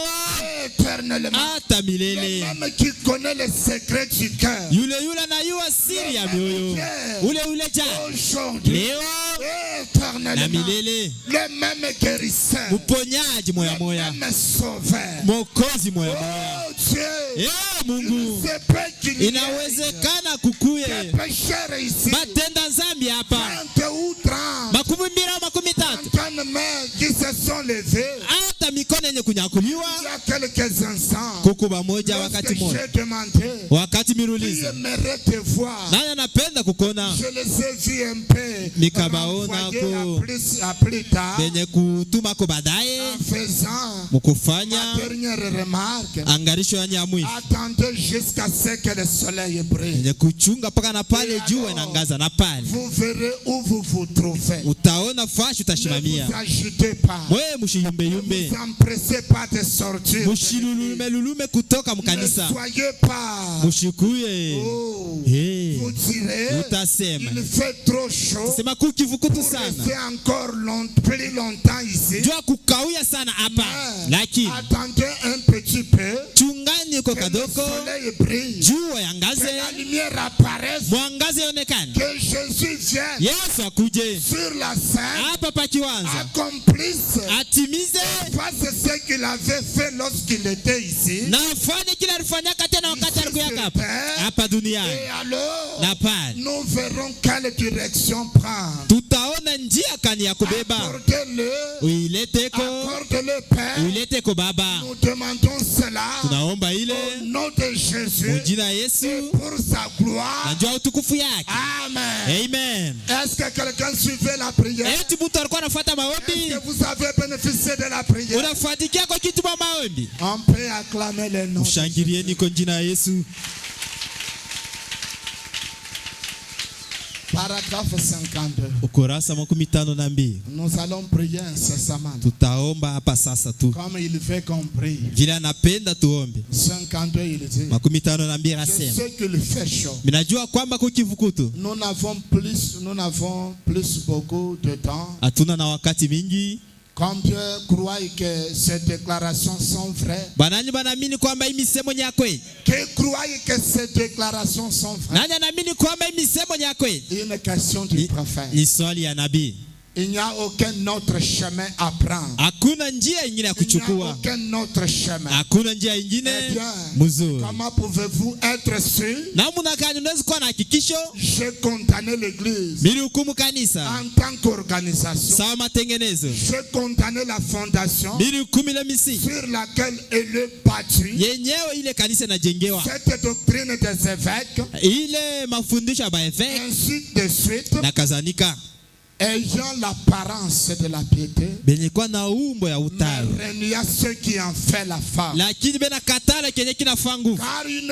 éternellement. hata Le milele. même qui connaît les secrets du cœur, Yule yule anayua siri ya mioyo, ule ule jana, aujourd'hui, leo na éternellement. milele, Le même guérisseur, uponyaji moya moya, le même sauveur. Mwokozi moya moya. Oh Dieu, Mungu, c'est pas qu'il y ait inawezekana kukuye des pécheurs ici, matenda zambi hapa 30 ou 30, makumi mbili au makumi tatu, 30 mains qui se sont levées hata mikono yenye kunyakuliwa. il y a quelques instants. Kuku bamoja Lorsque wakati moja, j'ai demandé wakati qui miruliza, aimerait te voir, nani anapenda kukona je les ai vus un peu Nikabaona renvoyer ko à plus tard benye kutuma ko baadaye en faisant mukufanya ma dernière remarque. angarisho ya nyamwisho Attendez jusqu'à ce que le soleil brille. yenye kuchunga mpaka na pale jua inaangaza, na pale Vous verrez où vous vous trouvez. utaona fashi Ne utashimamia. vous agitez pas. Mwe mushiyumbe Ne yumbe, vous empressez pas de sortir. mushilulume lulume kutoka Ne mkanisa, soyez pas. mushikuye. Oh. Hey, Vous direz, utasema il fait trop chaud sema kukivukutu pour sana, rester encore plus longtemps ici. jua kukauya sana hapa, Mais lakini attendez un petit peu. chungani uko Que le kadoko, soleil brille. jua Que yangaze, la lumière apparaisse. mwangaze onekane, Que Jésus vienne Yesu akuje sur la scène. hapa pakiwanza, Accomplisse. atimize Fasse ce qu'il avait fait lorsqu'il était ici. na afanye kile alifanyaka tena wakati alikuyaka hapa hapa Et duniani, alors, na pale nous verrons quelle direction prendre. tutaona njia kani ya kubeba. Accordez-le. Uileteko, Accorde-le, Père. uileteko Baba, Nous demandons cela tunaomba ile au nom de Jésus mujina ya Yesu et pour sa gloire. na jua utukufu yake. Amen. Amen. Est-ce que quelqu'un suivait la prière? Eti mtu alikuwa anafuata Est-ce maombi, que vous avez bénéficié de la prière? unafuatikia kwa kitu ma maombi. On peut acclamer le nom. Mshangilieni kwa jina ya Yesu. Paragraphe 52. Ukurasa 52. Nous allons prier incessamment. Tutaomba hapa sasa tu Comme il fait qu'on prie. vile anapenda tuombe. 52, il dit. 52 Je anasema, sais qu'il fait chaud. minajua kwamba kukivukutu Nous n'avons plus beaucoup de temps. hatuna na wakati mingi. Combien croient que ces déclarations sont vraies? Banani banaamini kwamba hii misemo ni ya kweli? Qui croient que ces déclarations sont vraies? Nani anaamini kwamba hii misemo ni ya kweli? Une question du prophète. Ni swali ya nabii. Il n'y a aucun autre chemin à prendre. Hakuna njia ingine ya Il n'y a kuchukua, aucun autre chemin. hakuna njia ingine Eh bien, mzuri. comment pouvez-vous être sûr? Namna gani unaweza kuwa na hakikisho? J'ai condamné l'église Mili hukumu kanisa en tant qu'organisation. sawa matengenezo, J'ai condamné la fondation mili hukumu ile misingi sur laquelle elle est bâtie. yenyewe ile kanisa inajengewa, Cette doctrine des évêques, ile mafundisho ya baevêque ainsi de suite, na kadhalika, ayant l'apparence de la piété, benye kwa na umbo ya utayo, mais renia ceux qui en fait la femme. lakini bena katala kenye kinafaa nguvu Car ils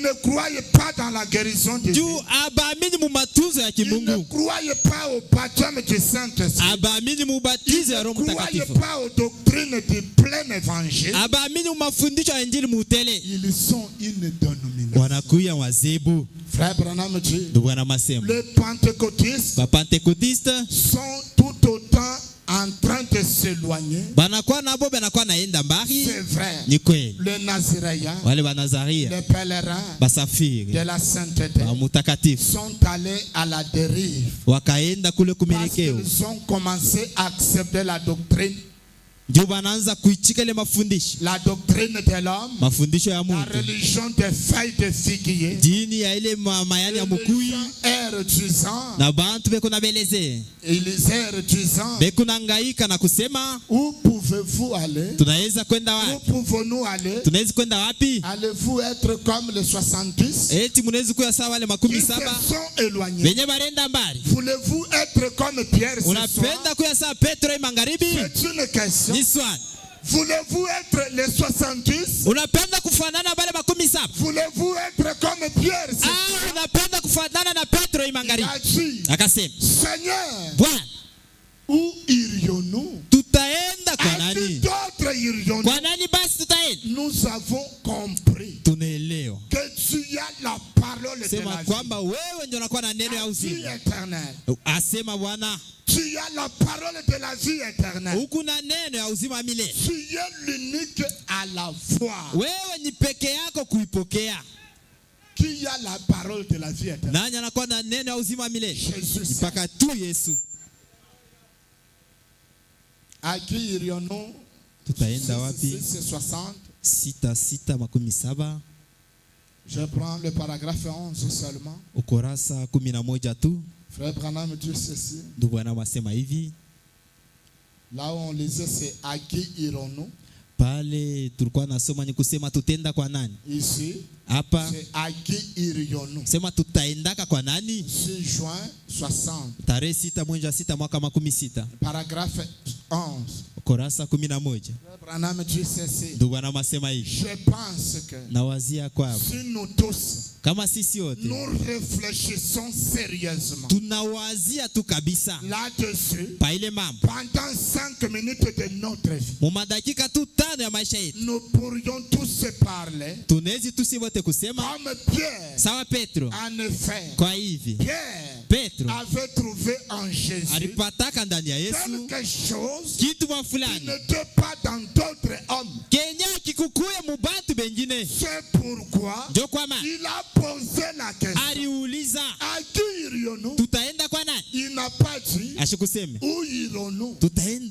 ne croyaient pas dans la guérison de Dieu. juu abaamini mu matunzo ya Ils ne kimungu, croyaient pas au baptême du Saint-Esprit. abaamini mu Ils ubatizo ya ne Roho croyaient Mtakatifu, pas aux doctrines du plein évangile. abaamini mu mafundisho ya injili muutele, Ils sont une dénomination. wanakuya wazebu. Frère Branham dit, Ndugu na masemo, les pentecôtistes bapentekotiste sont tout autant en train de s'éloigner. banakuwa nabo banakuwa naenda mbali. C'est vrai. Ni kweli. Le Naziréen, Wale banazaria les pèlerins basafiri de la sainteté ba mutakatifu sont allés à la dérive wakaenda kule parce kumelekeo, qu'ils ont commencé à accepter la doctrine ndio banaanza kuichika ile mafundisho de l'homme, mafundisho ya la Mungu, religion des feuilles de figuier, dini ya ile mayani ya mukui air disant, na bantu beko na beleze ils air disant, beko na ngaika na kusema où pouvez-vous aller? tunaweza kwenda Où wapi? pouvons-nous aller? Tunaweza kwenda wapi? Allez-vous être comme les 70 Eti munaweza kuya sawa wale qui se 17 sont éloignés? benye barenda mbali? Voulez-vous être comme Pierre ce soir? Unapenda kuya sawa Petro magharibi? C'est une question. Ni swali. Voulez-vous être les 70? Unapenda kufanana bale 17? Voulez-vous être comme Pierre ce soir? Ah, unapenda kufanana na Petro Il magharibi? a dit, Akasema, Seigneur, Bwana, où irions-nous? tutaenda kwa À qui nani? d'autre irions-nous? Kwa nani basi tutaenda? Nous avons compris Tunaelewa. que tu as la parole de Sema la kwamba wewe ndio unakuwa na neno ya vie uzima. éternelle. Asema Bwana, Tu as la parole de la vie éternelle. huku na neno ya uzima milele. Tu es l'unique à la fois Wewe ni peke yako kuipokea. qui a la parole de la vie éternelle. Nani anakuwa na neno ya uzima milele? Jésus. Mpaka tu Yesu. À qui irions-nous? Tutaenda wapi? 60. 6:17. Je prends le paragraphe 11 seulement. Ukurasa 11 tu. Frère Branham dit ceci. Ndio Bwana wasema hivi. Là où on lisait, c'est à qui irons-nous? Pale tulikuwa nasoma ni kusema tutenda kwa nani? Ici, Hapa c'est à qui irions-nous? sema tutaendaka kwa nani? 6 juin 60. Tarehe 6 mwezi wa 6 mwaka 16. Paragraphe 11. Ukurasa 11. Frère Branham dit ceci. Ndio Bwana wasema hivi. Je pense que Nawazia kwa si nous tous, kama sisi wote nous réfléchissons sérieusement tunawazia tu kabisa là-dessus pa ile mambo pendant 5 minutes de notre vie, mu madakika tu 5 ya maisha yetu, nous pourrions tous se parler tunawezi tusi wote kusema comme Pierre. sawa Petro. En effet, Kwa hivi Pierre Petro avait trouvé en Jésus alipataka ndani ya Yesu quelque chose kitu qui fulani n'était pas dans d'autres hommes. kenya kikukuye mu bantu bengine. C'est pourquoi Ndio kwa maana il a posé la question. aliuliza À qui irions-nous? tutaenda kwa nani? Il n'a pas dit Ashikuseme où irons-nous?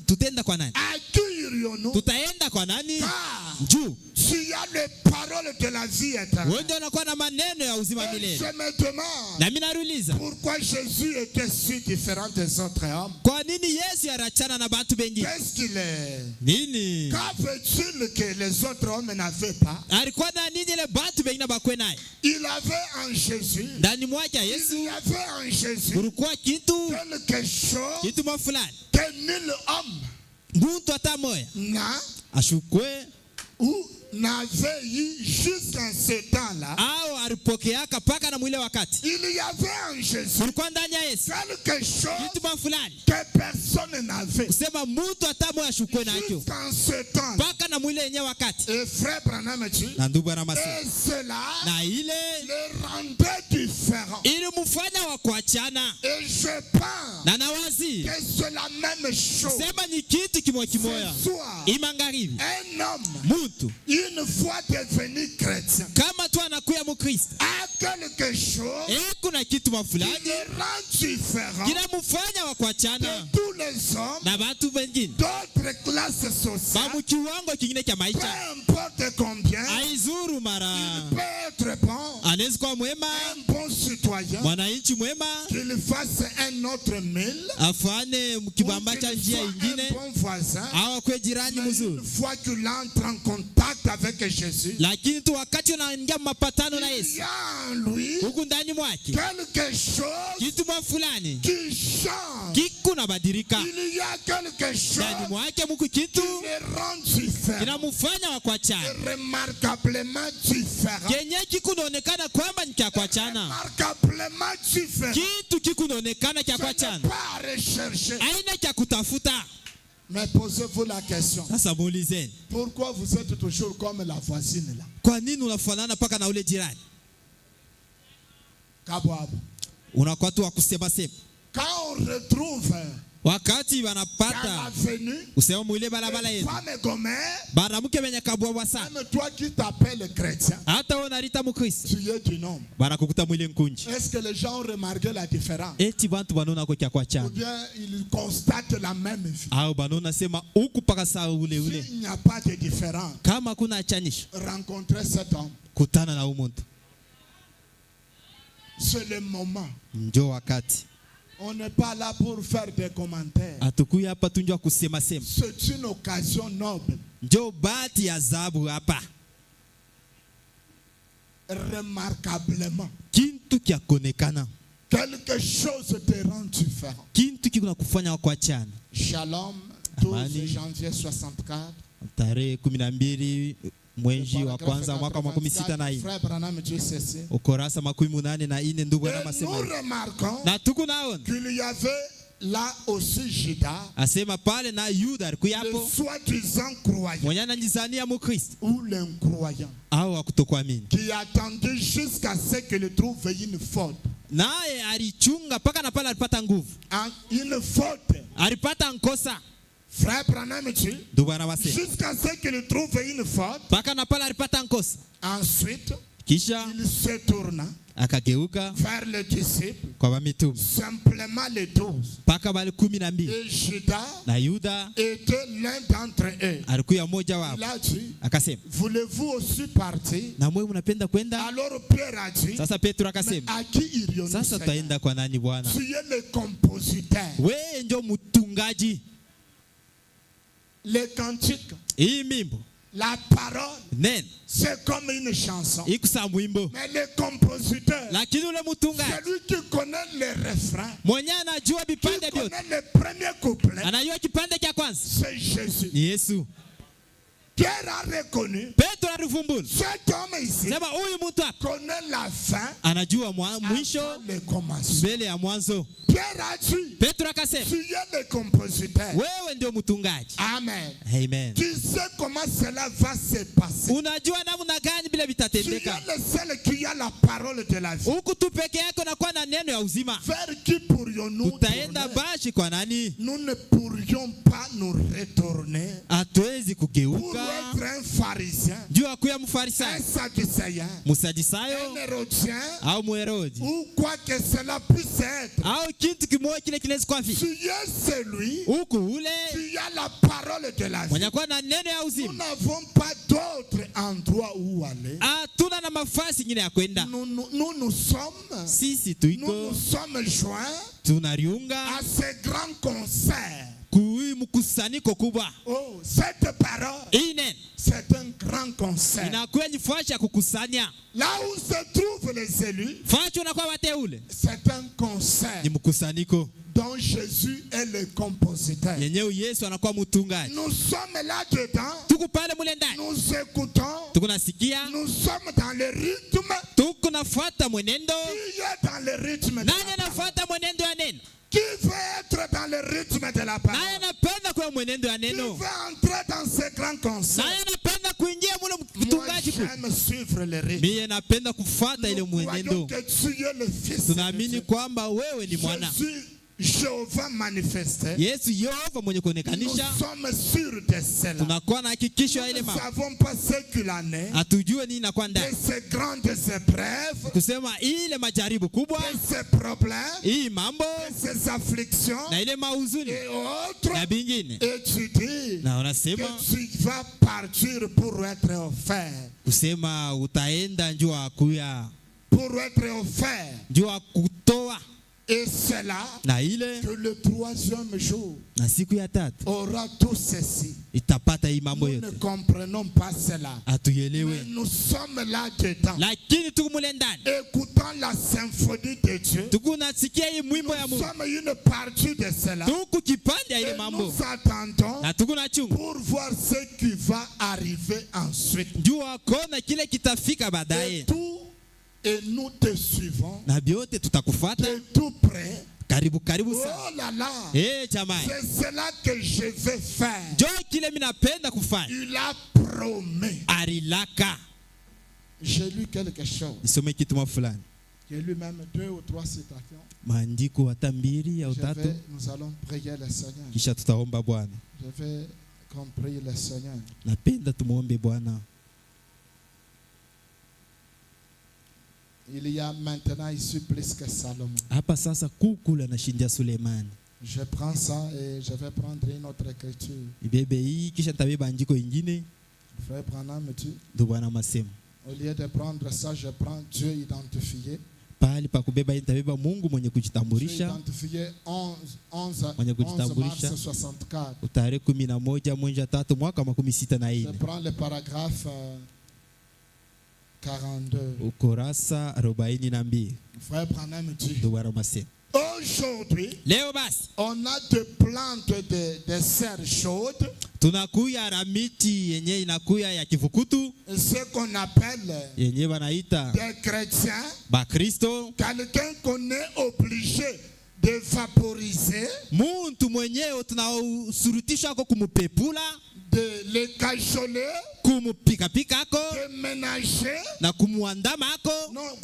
tutaenda kwa nani? À qui irions-nous? Tutaenda kwa nani? Car Juu tu as les paroles de la vie éternelle. wewe ndio unakuwa na maneno ya uzima Et milele. je me demande Na mimi nauliza pourquoi Jésus était si différent des autres hommes. kwa nini Yesu arachana na bantu bengine? Qu'est-ce qu'il est? Nini? Qu'avait-il que les autres hommes n'avaient pas? Alikuwa na nini ile bantu bengine bakwe naye? Il avait en Jésus, Ndani mwake il Yesu y avait en Jésus kulikuwa kitu quelque chose kitu fulani que nul homme mtu hata moya n'a ashukwe ou n'avait eu jusqu'à ce temps-là. au alipokeaka paka na mwile wakati Il y avait en Jésus kulikuwa ndani ya Yesu quelque chose kitu fulani que personne n'avait kusema mtu hata moya ashukwe nacho jusqu'en ce temps. paka na mwile yenyewe wakati. Et frère Branham dit, Na ndugu na et masi cela na ile le rendait différent. ili mfanya wa kuachana Et je pense na nawazi que c'est la même chose. sema ni kitu kimoya kimoya Ce soir, imangaribi un homme, mtu une fois devenu chrétien, kama tu anakuya mukristo a quelque chose kuna kitu qui fulani le rend différent kinamfanya wa kuachana de tous les hommes na watu wengine d'autres classes ba sociales. mu kiwango kingine cha Peu maisha. importe combien, Aizuru mara il peut être bon, anaweza kuwa mwema, un bon citoyen, mwananchi mwema, qu'il fasse un autre mille, afane kibamba cha qu'il njia soit ingine, un bon voisin. au akwe jirani Mais mzuri. une fois qu'il entre en contact avec Jésus, Lakini tu wakati unaingia mapatano na il y Yesu a en lui huku ndani mwake quelque chose kitu fulani qui change. kiku nabadilika Il y a quelque chose ndani mwake, muku kitu qui le rend différent, kinamfanya wa kuachana, remarquablement différent, kenye kiku naonekana kwamba ni cha kuachana, remarquablement différent. kitu kiku naonekana cha Ce n'est kuachana, pas à rechercher. aina cha kutafuta. Mais posez-vous la question. Sasa muulizeni, Pourquoi vous êtes toujours comme la voisine là? kwa nini unafanana paka na ule jirani? Kabwabo. Unakuwa tu wa kusema sema. Quand on retrouve wakati dans wanapata l'avenue, usema mwile les balabala yetu femmes gomères, banamuke benye kabwa sana même toi qui t'appelles chrétien, hata wanarita mukristo tu es du nombre. banakukuta mwile nkunji Est-ce que les gens ont remarqué la différence? eti bantu banona ko kya kwa Ou chana bien ils constatent la même vie? au banona sema huku paka saa ule ule S'il n'y a pas de différence, kama kuna achanisho rencontrer cet homme, kutana na umuntu c'est le moment. njo wakati On n'est pas là pour faire des commentaires. atukuya hapa tunjwa kusema sema C'est une occasion noble. njo bahati ya zabu hapa Remarquablement, kintu kya konekana quelque chose te rend différent. kintu kikuna kufanya kwa chana Shalom, 12 Amani. janvier 64. tarehe 12 mwezi wa kwanza mwaka wa 64 Frère Branham dit ceci. ukurasa 84 ndugu Et anasema nous remarquons na tukunaona qu'il y avait là aussi Judas, asema pale na Yuda le alikuyapo soi-disant croyant mwenye anajizania mukristo ou l'incroyant, au akutokuamini qui attendait jusqu'à ce qu'il trouve une faute. naye alichunga paka na pale alipata nguvu Une faute. alipata nkosa Frère Branham dit, ndugu anawasema jusqu'à ce qu'il trouve une faute. paka na pale alipata nkosa Ensuite, kisha il se tourna akageuka vers les disciples, kwa bamitume simplement les 12. paka bali 12 Et Judas na Yuda était l'un d'entre eux. alikuya mmoja Il wapo a dit, akasema voulez-vous aussi partir? na mwe mnapenda kwenda Alors Pierre a dit, sasa Petro mais akasema à qui irions-nous, sasa Seigneur? tutaenda kwa nani bwana Tu es le compositeur. wewe ndio mtungaji Les cantiques, hii mimbo la parole, neno c'est comme une chanson. ikusa mwimbo Mais le compositeur, lakini ule mtungaji celui qui connaît les refrains, mwenye anajua qui vipande vyote connaît le premier couplet, anajua kipande cha kwanza c'est Jésus. ni Yesu. Pierre a reconnu, Petro alivumbula cet homme ici sema huyu mtu hapa connaît la fin anajua mwisho avant le commencement. mbele ya mwanzo. Pierre a dit, Petro akasema tu es le compositeur. wewe ndio mtungaji. Amen. Amen. Tu sais comment cela va se passer. Unajua namna gani bila Tu es vitatendeka. le seul qui a la parole de la vie. Huku tu peke yako na kuwa na neno ya uzima. Vers qui pourrions-nous Tutaenda tourner? bashi kwa nani? Nous ne pourrions pas nous retourner Hatuwezi pour kugeuka être un pharisien, juu ya kuya un mfarisayo, sadducéen, msadisayo un hérodien au mwerodi ou quoi que cela puisse être. au kitu kimoja kile kinaweza kuwa Tu vi es celui huku ule qui a la parole de la vie. mwenye kuwa na neno ya Nous uzima. n'avons pas d'autre endroit où aller. Hatuna na mafasi nyingine ya kwenda. Nous sommes, Sisi nous tuiko nous sommes joints tunariunga à ce grand concert. kui mkusanyiko kubwa. Oh, cette parole, Hii neno c'est un grand concert. inakuwa ni fashi ya kukusanya. Là où se trouvent les élus, Fashi unakuwa wateule c'est un concert ni mkusanyiko dont Jésus est le compositeur. yenyewe Yesu anakuwa mtungaji. Nous sommes là-dedans, Tuko pale mule ndani, nous écoutons, tuko nasikia, nous sommes dans le rythme. tuko nafuata mwenendo. Qui est dans le rythme de Nani la parole? anafuata mwenendo ya neno? Qui veut être dans le rythme de la parole? Nani anapenda kwa mwenendo ya Qui neno? veut entrer dans ce grand concert? Nani anapenda kuingia mule Moi, mtungaji? j'aime suivre le rythme. Mimi napenda kufuata ile Nous croyons mwenendo. que tu es le fils de Tunaamini Dieu. kwamba wewe ni mwana Jésus, Jéhovah manifesté. Yesu Yehova mwenye Nous kuonekanisha. sommes sûrs de cela. Tunakuwa na hakikisho ya Nous ile ne mambo, savons pas ce qu'il en est hatujue nini inakuwa de ndani, ces grandes épreuves, kusema ile majaribu kubwa, de ces problèmes, hii mambo de ces afflictions na ile mauzuni et autres. na bingine, Et tu dis na que unasema tu vas partir pour être offert. kusema utaenda njua kuya Pour être offert. njua kutoa, Et c'est là na ile que le troisième jour na siku ya tatu aura tout ceci. itapata hii mambo Nous ne yote. comprenons pas cela. Mais Hatuelewe, nous sommes là-dedans, lakini tuko mule ndani, écoutant la symphonie de Dieu. tuko nasikia hii mwimbo ya Nous Mungu, sommes une partie de cela. tuko kipande ya ile Et mambo, nous attendons na tuko na chungu pour voir ce qui va arriver ensuite. njua kona kile kitafika Et baadaye, et nous te suivons na vyote tutakufata de tout près. karibu karibu sana. Oh là là, Jamani, c'est cela que je vais faire. njoo kile mimi napenda kufanya. Il a promis. Arilaka, J'ai lu quelque chose nisome kitu fulani. que lui-même 2 ou 3 citations. maandiko hata mbili au tatu, Nous allons prier le Seigneur. kisha tutaomba Bwana. Je vais qu'on prie le Seigneur. Napenda tumuombe Bwana. Il y a maintenant ici plus que Salomon. Hapa sasa kukula na shindia Sulemani. Je prends ça et je vais prendre une autre écriture. Ibebe hii kisha nitabeba andiko ingine. Frère Branham me dit, Ndio Bwana masema. au lieu de prendre ça, je prends Dieu identifié. Pali pa kubeba hii nitabeba Mungu mwenye Dieu kujitambulisha. identifié 11 Mwenye mars kujitambulisha. 64. Tarehe 11 mwezi wa 3 mwaka 64. Je prends le paragraphe 42. Ukurasa 42. Frère Branham me dit, Ndio Bwana masema. aujourd'hui, Leo basi on a des plantes de serre chaude, tunakuya na miti yenye inakuya ya kivukutu ce qu'on appelle yenye wanaita des chrétiens. Bakristo. Quelqu'un qu'on est obligé de vaporiser, Muntu mwenyewe tunausurutishwa ako kumupepula, de le cajoler, kumupikapika ako de ménager, na kumuandama ako, non,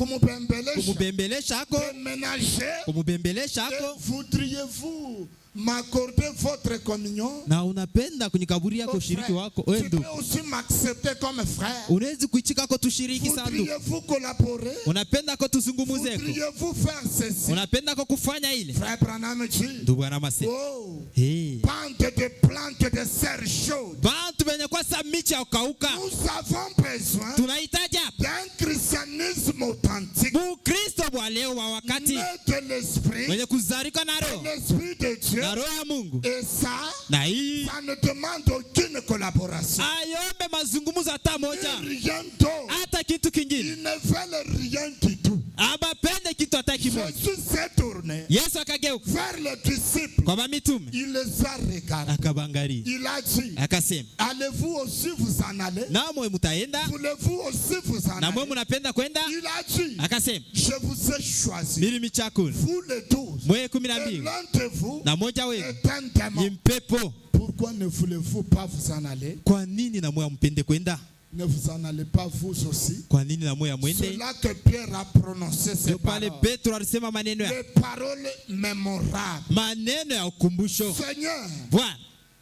kumubembelesha ako, de ménager. kumubembelesha Et ako. voudriez-vous m'accorder votre communion? Na unapenda kunikaburia Oh, kwa ushiriki frère, wako tu wewe peux ndugu, aussi m'accepter comme frère. unaweza kuichika ko tushiriki sandu, Voudriez-vous collaborer? unapenda ko tuzungumuzeko, Voudriez-vous faire ceci? unapenda ko kufanya ile. Frère Branham dit, Ndugu Bwana masema, oh, hey, pente de plantes de serre chaude. bantu benye kwa samichi ya ukauka Nous avons besoin tunahitaji hapa d'un christianisme authentique, Ukristo bwa leo wa wakati né de l'esprit, mwenye kuzarika na roho l'esprit de Dieu. na roho ya Mungu, Et ça, na hii ça ne demande aucune collaboration. ayombe mazungumzo hata moja, Rien d'autre. hata kitu kingine, Ils ne veulent rien du tout. abapende kitu hata kimoja. Jésus s'est tourné Yesu akageuka vers les disciples. kwa mamitume Il les a regardés. akabangalia, Il a dit, akasema, allez-vous aussi vous en aller? namwe mutaenda, Voulez-vous aussi vous en na mwe aller? munapenda kwenda? Il a dit, Akasema, je vous ai choisi, mimi michakula vous les 12. mwe Et 12 l'un de vous na moja wenu est un démon. ni mpepo. Pourquoi ne voulez-vous pas vous en aller? Kwa nini na mwe mpende kwenda? Ne vous en allez pas vous aussi? Kwa nini na mwe mwende? C'est là que Pierre a prononcé ces Ndio pale paroles. Petro alisema maneno ya Les paroles mémorables. maneno ya ukumbusho. Seigneur, Bwana,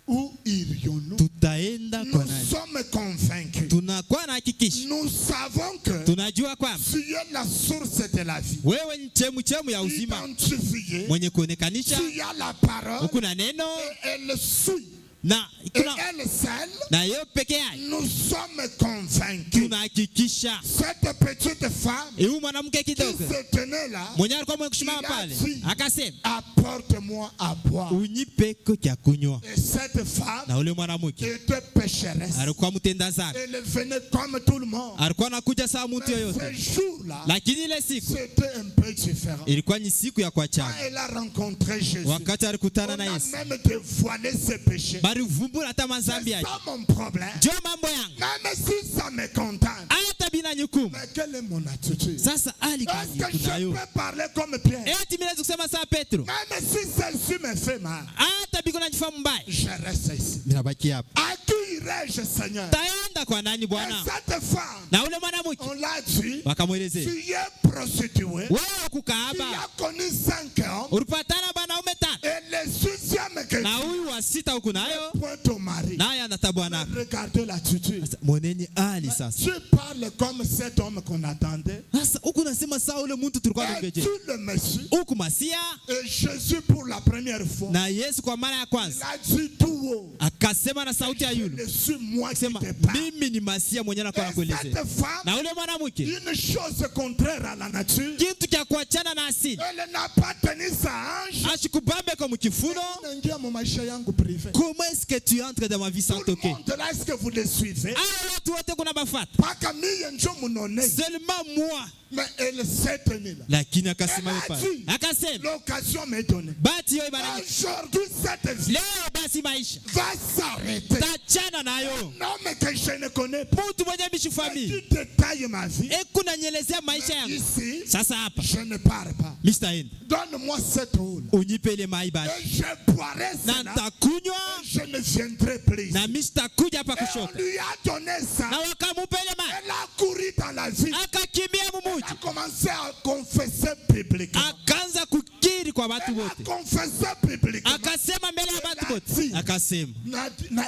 où irions-nous? tutaenda Nous kwa nani? sommes convaincus. Tunakuwa na hakikisho, Nous savons que tunajua kwamba tu es la source de la vie. wewe ni chemu ya uzima, Identifié, mwenye kuonekanisha tu as la parole huku na neno et elle suit. na Et kuna elle seule, na yeye peke yake. nous sommes convaincus. Tunahakikisha Cette petite femme huyu mwanamke qui kidogo se tenait là, mwenye alikuwa mwenye kusimama pale akasema, apporte-moi à boire. unyipeko cha kunywa. Et cette femme Na ule mwanamke était pécheresse. alikuwa mtenda dhambi, Elle venait comme tout le monde. alikuwa anakuja saa mtu Mais yoyote, ce jour-là, lakini ile siku c'était un peu différent. ilikuwa ni siku ya Quand kuachana. elle a rencontré Jésus, Wakati on alikutana a na Yesu, même dévoilé ses péchés. balivumbura hata mazambi C'est yake. ça mon problème. Ndio mambo yangu, Même si ça me contente. hata bila nyukumu. Mais quelle est mon attitude? Sasa ali Est-ce kazi que je tunayo, peux parler comme Pierre? eti mimi naweza kusema saa Petro, Même si celle-ci me fait mal, hata biko najifahamu mbaya, je reste ici. ninabaki hapa. À qui irai-je, Seigneur? Taenda kwa nani Et Bwana? cette femme, Na ule mwanamke on l'a dit, wakamwelezea, tu es prostituée, wewe tu kukaaba, as connu 5 hommes, ulipatana wanaume 5 et le sixième que na huyu wa sita huku nayo point ton mari. naye anata bwana. Regardez l'attitude. Sasa moneni ali sasa. Tu parles comme cet homme qu'on attendait. Sasa huku nasema saa ule mtu tulikuwa Et tungeje. tu le Messie. Huku Masia Et Jésus, pour la première fois, na Yesu kwa mara ya il kwanza a dit tout haut, akasema na sauti ya yule, je suis moi qui sema te parle. mimi ni Masia mwenye nakuwa Et nakuelezea. cette femme, Na ule mwanamke une chose contraire à la nature, kitu cha kuachana na asili, elle n'a pas tenu sa hanche. ashikubambe kwa mkifuno. Naingia mu maisha yangu privé. Comment est-ce que tu entres dans ma vie sans Tout le toquer? monde là, est-ce que vous le suivez? Ah, watu wote kuna bafata, Paka mie njo munone. seulement moi. Mais elle s'est tenue là. Lakini akasimama Elle a pale dit, akasema, l'occasion m'est donnée. bati yoy bana, Aujourd'hui, cette vie leo basi maisha va s'arrêter. tachana nayo. Non, mais que je ne connais pas. Mtu mwenye Et mishifamii tu détailles ma vie. ekuna nyelezea maisha yangu. Ici, Sasa hapa je ne parle pas. Mr. Donne-moi cette eau. Unipele mai Et basi. je boirai Na cela. nitakunywa Je ne viendrai plus. na Mr. kuja hapa Et on kushoto. lui a donné ça. Na wakamupele mai. Elle a couru dans la ville. Akakimbia Elle mumuji. a commencé à confesser publiquement. Akaanza kukiri kwa watu Elle a wote. confessé publiquement. Akasema mbele ya watu wote. Akasema.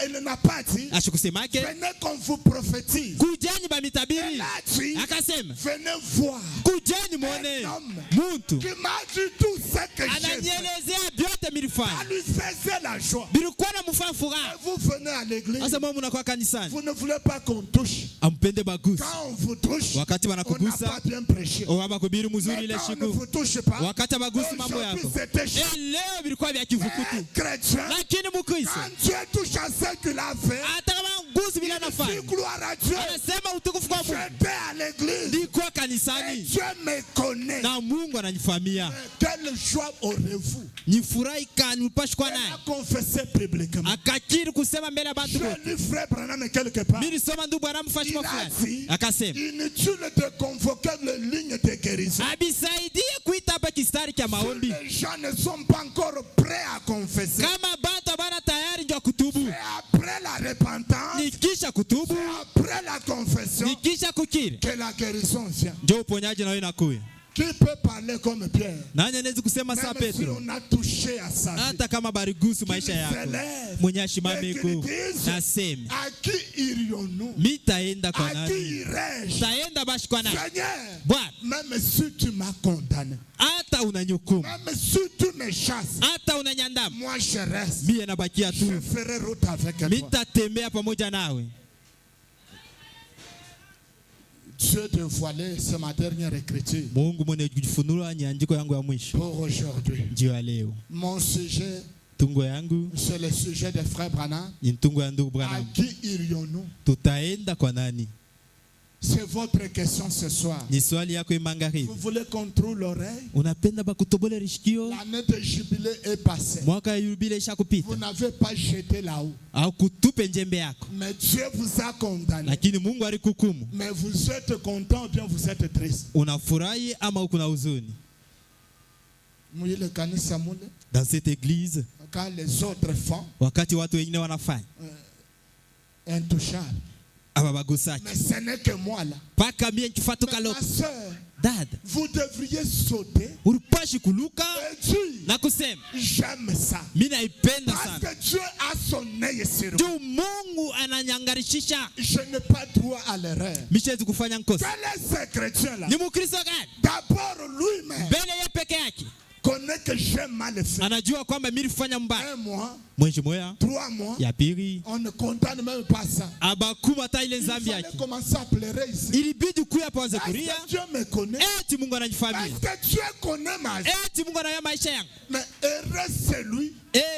Elle n'a pas dit, Ashikusema yake. venez qu'on vous prophétise. Kujeni ba mitabiri. Elle a dit, Akasema. venez voir. Kujeni muone. Muntu. Qui m'a dit tout ce que j'ai fait. Ananielezea vyote Ça milifanya. lui faisait la joie. Bilikuwa na mfano Et furaha. vous venez à l'église. Sasa mwa mnakuwa kanisani. Vous ne voulez pas qu'on touche. Ampende bagusi. Quand on vous touche, Wakati on n'a wanakugusa. pas bien prêché. Owaba kubiri muzuri Mais ile quand on ne siku. vous touche pas, Wakati abagusi mambo aujourd'hui yako. c'était chaud. Leo bilikuwa vya kivukutu. Chrétien, Lakini mkristo quand Dieu touche à ce qu'il a fait, hata kama nguzi bila il nafanya. dit gloire à Dieu. Anasema utukufu kwa Mungu. J'étais à l'église. Ndikuwa Et kanisani Dieu me connaît. na Mungu ananifahamia. Quelle joie aurez-vous? Ni furaha ikani upashi kwa Elle naye. a confessé publiquement. Akakiri kusema mbele ya watu Je wote. lis frère Branham quelque part. Mimi nisoma ndugu Branham mfashi Il a fulani. dit, Akasema inutile de convoquer les lignes de guérison. abisaidie kuita hapa kistari cha Si maombi. les gens ne sont pas encore prêts à confesser, Kama batu bana tayari ndio kutubu. et après la repentance, Nikisha kutubu, après la confession, nikisha kukiri, que la guérison vient. ndio uponyaji na wewe nakuya. Qui peut parler comme Pierre? Nani anaweza kusema saa Même si Petro? on a touché à sa vie. Hata kama barigusu maisha yako. Mwenye ashimameko nasema À qui irions-nous? mitaenda kwa À qui nani? irais-je? Taenda bashi kwa nani? Seigneur, Bwana, même si tu m'as condamné, hata unanyukumu, même si tu me chasses, hata unanyandama, moi je reste. mie nabakia Je tu. ferai route avec toi. Mitatembea pamoja nawe. Dieu dévoilé, c'est ma dernière écriture Mungu mwenye kujifunua nyandiko yangu ya mwisho. pour aujourd'hui. Ndio ya leo. Mon sujet, Tungo yangu c'est le sujet des frères Branham. ni tungo ya ndugu À Branham. qui irions-nous? Tutaenda kwa nani? C'est votre question ce soir. Ni swali yako imangaribi. Vous voulez qu'on trouve l'oreille? Unapenda bakutobole rishikio? L'année de jubilé est passée. Mwaka ya yubile ishakupita. Vous n'avez pas jeté là-haut. Au kutupe njembe yako. Mais Dieu vous a condamné. Lakini Mungu alikuhukumu. Mais vous êtes content ou bien vous êtes triste? Unafurahi ama uko na huzuni? Mouille kanisa mule. Dans cette église, Quand les autres font, wakati watu wengine wanafanya intouchable. ababagusaki. Mais ce n'est que moi là. Paka mie nkifatu Mais ma kaloko. soeur, Dada, vous devriez sauter ulipashi kuluka et dire, na kusema j'aime ça. mimi naipenda Parce sana. que Dieu a son œil sur moi. Juu Mungu ananyangarishisha. Je n'ai pas droit à l'erreur. Mishezi kufanya nkosa. Quel est ce chrétien là? Ni Mkristo gani? D'abord lui-même Mbele yeye peke yake connaît que j'ai mal fait. anajua kwamba mimi nilifanya mbaya. 1 mois, Mwezi moya 3 mois, ya pili on ne condamne même pas ça. abakuma hata ile Il zambi fallait yake. commencer à pleurer ici. Ilibidi kuya paanze Est-ce kulia. que Dieu me connaît? Eti Mungu ananifahamia. Est-ce que Dieu connaît ma vie? Eti Mungu anaya maisha yangu. Mais heureux celui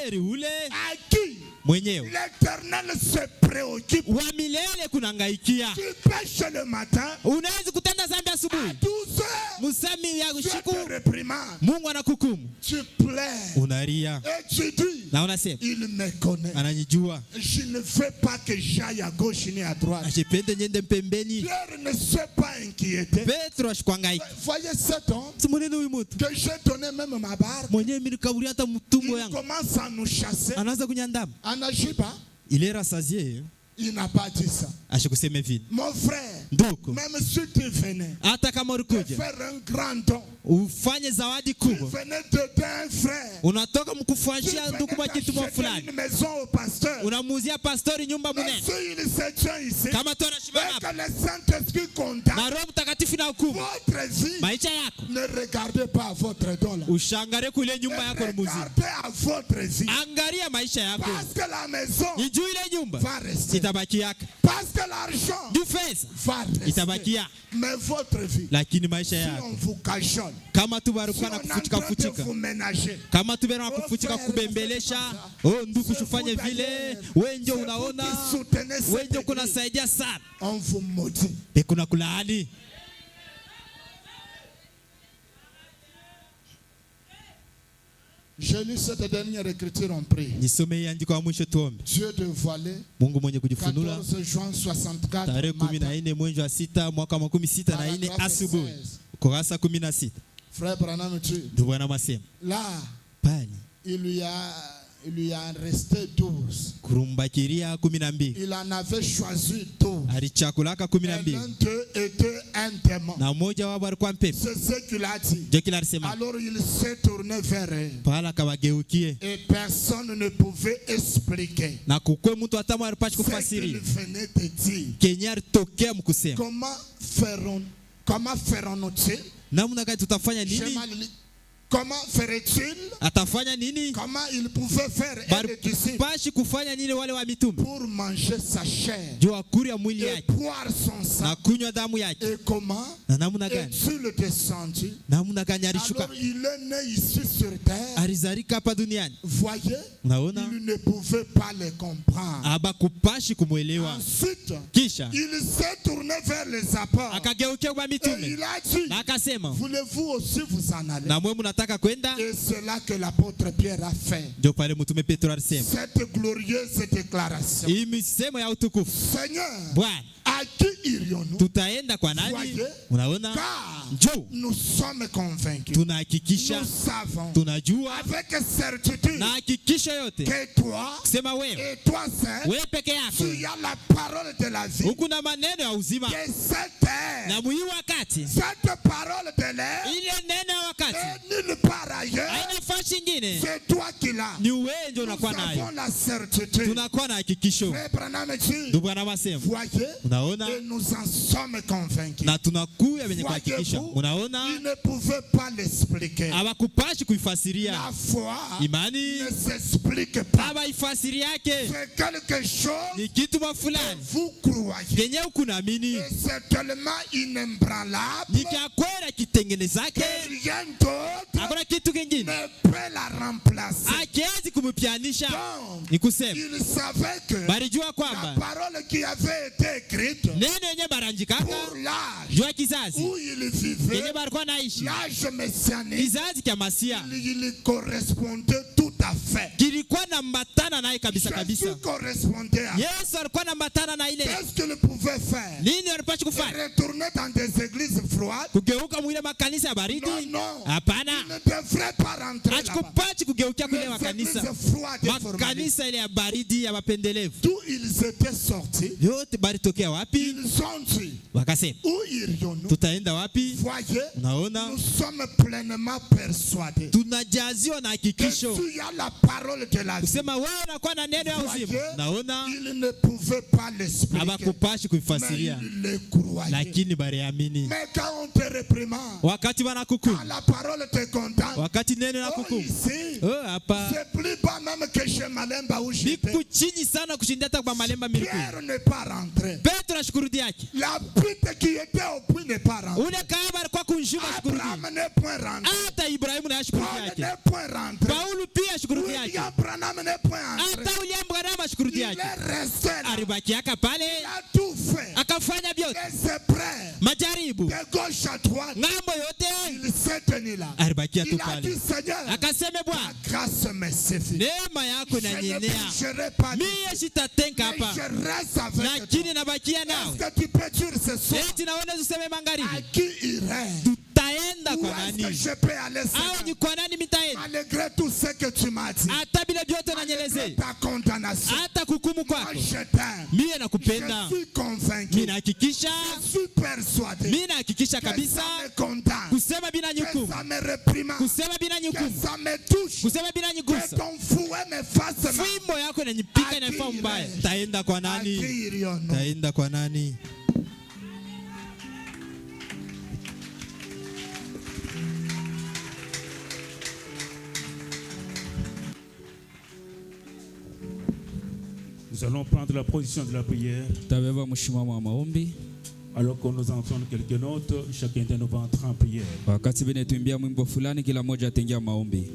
Eri ule à qui mwenyewe l'Éternel se préoccupe. wa milele kunangaikia. Tu pêches le matin, Unaweza kutenda zambi à asubuhi. 12 heures, Musami ya Dieu usiku te réprimande. Mungu anakuhukumu. Tu pleures Unalia et tu dis, na unasema il me connaît. ananijua. Je ne veux pas que j'aille à gauche ni à droite. Ashipende nyende mpembeni. Pierre ne s'est pas inquiété. Petro ashikwangaika. Voyez cet homme Simunene huyu mtu. que j'ai donné même ma barbe. Mwenyewe mimi nikaburia hata mtumbo Il yangu. commence à nous chasser. Anaanza kunyandama. Anajiba, Ile rasazie il n'a pas dit ça. ashikuseme vile. Mon frère, Ndugu, même si tu venais hata kama de ulikuja faire un grand don, ufanye zawadi tu kubwa. venais de un frère, Unatoka tu mkufanyia venais ndugu kwa kitu d'acheter fulani. une maison au pasteur. Unamuuzia pastori nyumba Mais munene. s'il se tient ici, Kama tu et anashimama que hapa. le Saint-Esprit condamne Na Roho Mtakatifu na hukumu. votre vie, Maisha yako. ne regardez pas à votre don là. Ushangare kule nyumba yako ni muzima. Regardez à votre vie. Angalia maisha yako. Parce que la maison Ni juu ile nyumba va rester. itabaki yako. Parce que l'argent Juu pesa va rester. itabaki yako. Mais votre vie, Lakini maisha si yako on vous cajole, kama tu si baruka on na est en kufutika train de futika. vous ménager, Kama tu bena kufutika kubembelesha. Oh ndugu shufanye vile. Wewe ndio unaona. Wewe ndio kunasaidia sana. on vous maudit. Kuna kulaani. Je lis cette dernière écriture en prie. Nisome andiko la mwisho tuombe. Dieu dévoilé, Mungu mwenye kujifunula 14 juin 64 tarehe matin. 14 mwezi wa 6 mwaka wa 64 asubuhi. Kurasa 16. Frère Branham, Ndugu anasema là, pale il lui a resté 12. kurumbakiria 12. Il en avait choisi 12. Alichakulaka Et 12. l'un d'eux était un démon. Na mmoja wao alikuwa mpepo. C'est ce qu'il a dit. Ndio kile alisema. Alors il s'est tourné vers eux. Pala kawageukie. Et personne ne pouvait expliquer Na kukwe mtu atamu alipashi ce qu'il kufasiri. venait de dire. Kenya alitokea mkusema. Comment ferons-nous-ils? Namna gani tutafanya nini? Comment ferait-il? Atafanya nini? Comment il pouvait faire les disciples Bashi kufanya nini wale wa mitume? pour manger sa chair Juu akuri ya mwili et yake boire son sang? na kunywa damu yake. Et comment Na namna gani? est-il descendu? Namna gani alishuka? Alors il est né ici sur terre. Alizalika hapa duniani. Voyez, Unaona? il ne pouvait pas les comprendre. Abakupashi kumwelewa. Ensuite, Kisha il s'est tourné vers les apôtres akageukia kwa et mitume il a dit, na akasema, voulez-vous aussi vous en aller? na mwe mnataka kwenda? Et c'est là que l'apôtre Pierre a fait Ndio pale mtume Petro alisema cette glorieuse déclaration. hii misemo ya utukufu. Seigneur, Bwana, à qui irions-nous? tutaenda kwa nani? Voyez, Unaona? car Njoo nous sommes convaincus, tunahakikisha, nous savons tunajua avec certitude na hakikisho yote que toi kusema wewe et toi seul, wewe peke yako tu as la parole de la vie. huku na maneno ya uzima, Que cette terre, na muhimu wakati cette parole de l'air, ile neno ya wakati et nulle part ailleurs, haina fashi ingine, c'est toi qui l'as. ni wewe ndio Nous unakuwa avons nayo, la certitude. tunakuwa na hakikisho. Frère Branham dit, Ndugu anasema, voyez, unaona, et nous en sommes convaincus. na tunakuya wenye kuhakikisha. Voyez-vous, Unaona, il ne pouvait pas l'expliquer. hawakupashi kuifasiria. La foi Imani ne s'explique pas. hawaifasiri yake, C'est quelque chose ni kitu que fulani vous croyez. kenye ukunaamini, Et c'est tellement inébranlable ni kya kweli kitengenezake, que rien d'autre hakuna kitu kingine ne peut la remplacer. hakiwezi kumpianisha. Donc, Ni kusema il savait que balijua la kwamba parole qui avait été écrite neno yenye baranjikaka pour l'âge juu ya kizazi où il vivait, yenye balikuwa naishi, l'âge messianique, kizazi kya Masia, il correspondait tout à fait. kilikuwa na mbatana naye kabisa kabisa. Jésus correspondait à Yesu alikuwa na mbatana na ile. qu'est-ce qu'il pouvait faire? Nini alipaswa kufanya? Retourner dans des églises froides? Kugeuka mwile makanisa ya baridi? Non, non. Hapana. Il ne devrait pas rentrer là-bas. Achikupachi kugeukia kule Les makanisa. églises froides et formalistes. Makanisa ile ya baridi ya mapendelevu. D'où ils étaient sortis, Yote balitokea wapi? ils ont dit, Wakasema, où irions-nous? tutaenda wapi? Voyez, Unaona? nous sommes pleinement persuadés Tunajaziwa na que hakikisho. tu as la parole de la vie. Kusema wewe unakuwa na neno ya uzima. Voyez, Naona il ne pouvait pas l'expliquer, habakupashi mais kuifasiria, il le croyait. lakini baliamini. Mais quand on te réprimande, Wakati quand wanakukumu, la parole te condamne, wakati neno oh, nakukumu, ici, hapa c'est plus bas même que chez Malemba où j'étais. biku chini sana kushindia hata kwa malemba miliki. Pierre n'est pas rentré. Petro ashukurudi yake. La pute qui était au puits n'est pas rentrée. Ule kahaba alikuwa kunjuma shukurudi. Abraham n'est point rentré. Hata Ibrahimu na shukurudi Paul yake. n'est point rentré. Paulo pia shukurudi yake. William Branham n'est point rentré. Hata William Branham shukurudi Il yake. est resté là. Alibaki yaka pale, Il a tout fait. akafanya vyote. Et c'est prêt. Majaribu De gauche à droite, ngambo yote il s'est tenu là. alibakia tu Il a dit, pale. Seigneur, Akasema, la Bwana, grâce me suffit. neema yako Je ne inanienea. bougerai pas. Mie sitatenka Mais hapa, je reste avec toi. lakini nabakia nawe. Est-ce que tu peux dire ce soir Eti naona useme à magharibi, qui irait? tutaenda Où kwa est-ce que nani? je peux aller, Au Seigneur? ni kwa nani mitaenda? Malgré tout ce que tu m'as dit, Hata bila vyote malgré nanyeleze, ta condamnation, hata kukumu moi kwako, je t'aime. mie Je nakupenda. suis convaincu. Mimi nahakikisha, Je suis persuadé mimi nahakikisha que kabisa ça me condamne, kusema bila que nyukumu, ça me réprimande, kusema bila que nyukumu, ça me touche, kusema bila que nyugusa. ton fouet me fasse mal. Fimbo yako inanipika inanifaa mbaya. Taenda kwa À nani? qui irions-nous? Taenda kwa nani? Nous allons prendre la position de la prière. Tabeba mshimamo wa maombi. Alors qu'on nous entende quelques notes, chacun de nous va entrer en prière. Wakati bene tuimbia mwimbo fulani, kila mmoja ataingia maombi.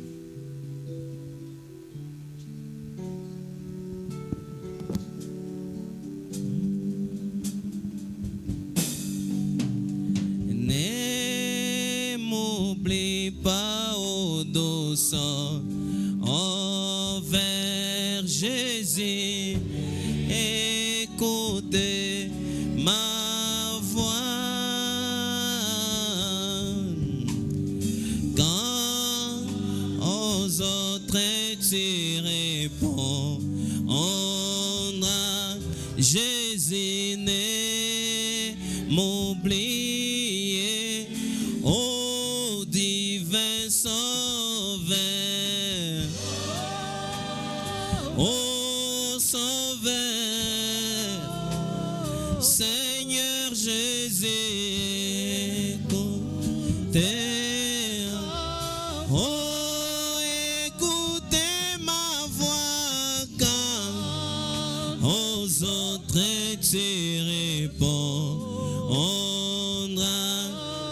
Ne m'oublie pas, ô doux sang, envers Jésus, écoutez ma voix. aux autres tu répondras. Jésus n'est m'oublier, ô divin Sauveur, ô Sauveur, Seigneur Jésus, écoutez, oh écoutez ma voix quand aux autres tu répondras.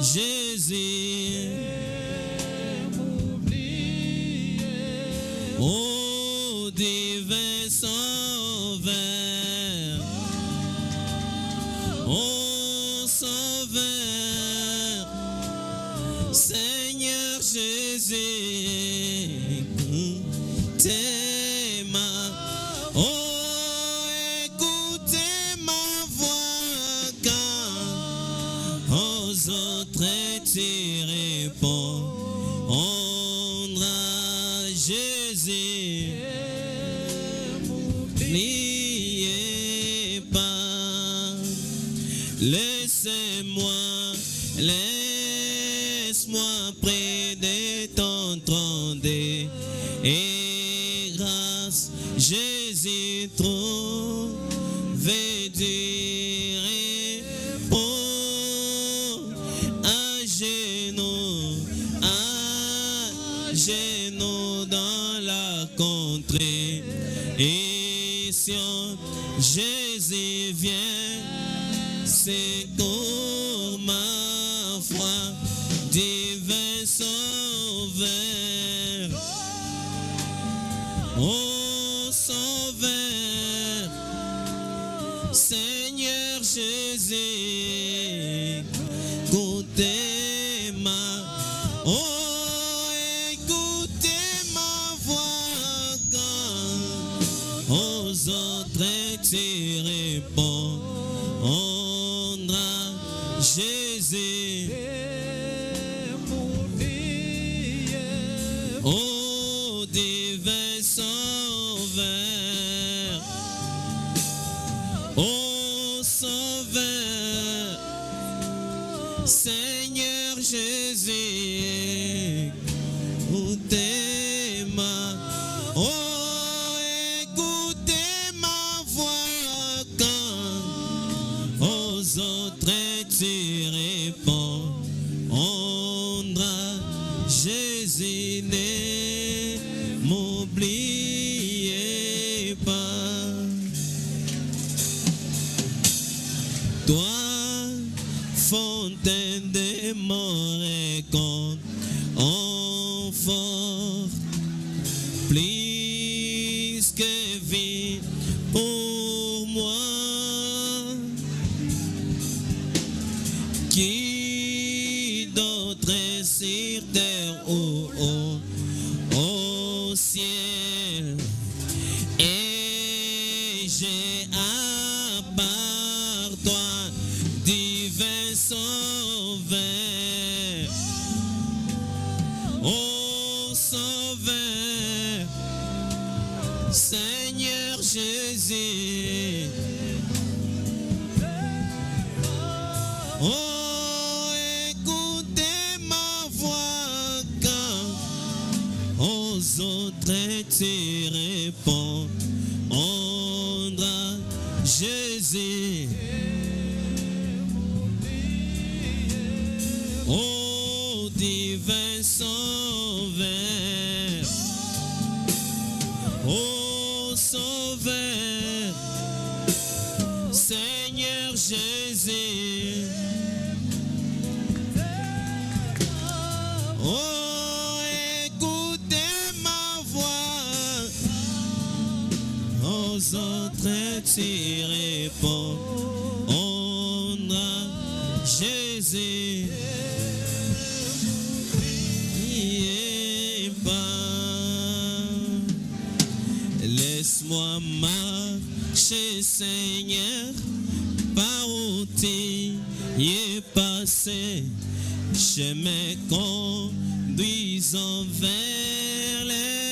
Jésus, ô divin Sauveur, ô Sauveur, Seigneur Jésus, écoutez écoutez ma voix quand aux autres tu répondras. Jésus, n'oubliez pas, laisse-moi près de ton trône et grâce. Jésus, trouver du repos à genoux dans la contrée. Et Sion, Jésus vient, secours ma foi, divin Sauveur, ô Sauveur, Seigneur Jésus, écoutez écoutez ma voix quand aux autres tu répondras. Jésus, ô divin Sauveur, ô Sauveur, Seigneur Jésus, écoutez écoutez ma voix quand aux autres tu répondras. Jésus, ne m'oubliez pas. Toi, fontaine de mon réconfort, plus que vie pour moi, qui d'autre sur terre ou au ciel, et j'ai à part toi, divin Sauveur, ô Sauveur, Seigneur Jésus, oh écoutez ma voix quand aux autres tu répondras. Jésus, ô divin Sauveur, ô Sauveur, Seigneur Jésus, oh écoutez ma voix, aux autres tu répondras. Jésus, n'oubliez pas, laisse-moi marcher, Seigneur, par où tu es passé, je me conduisant vers les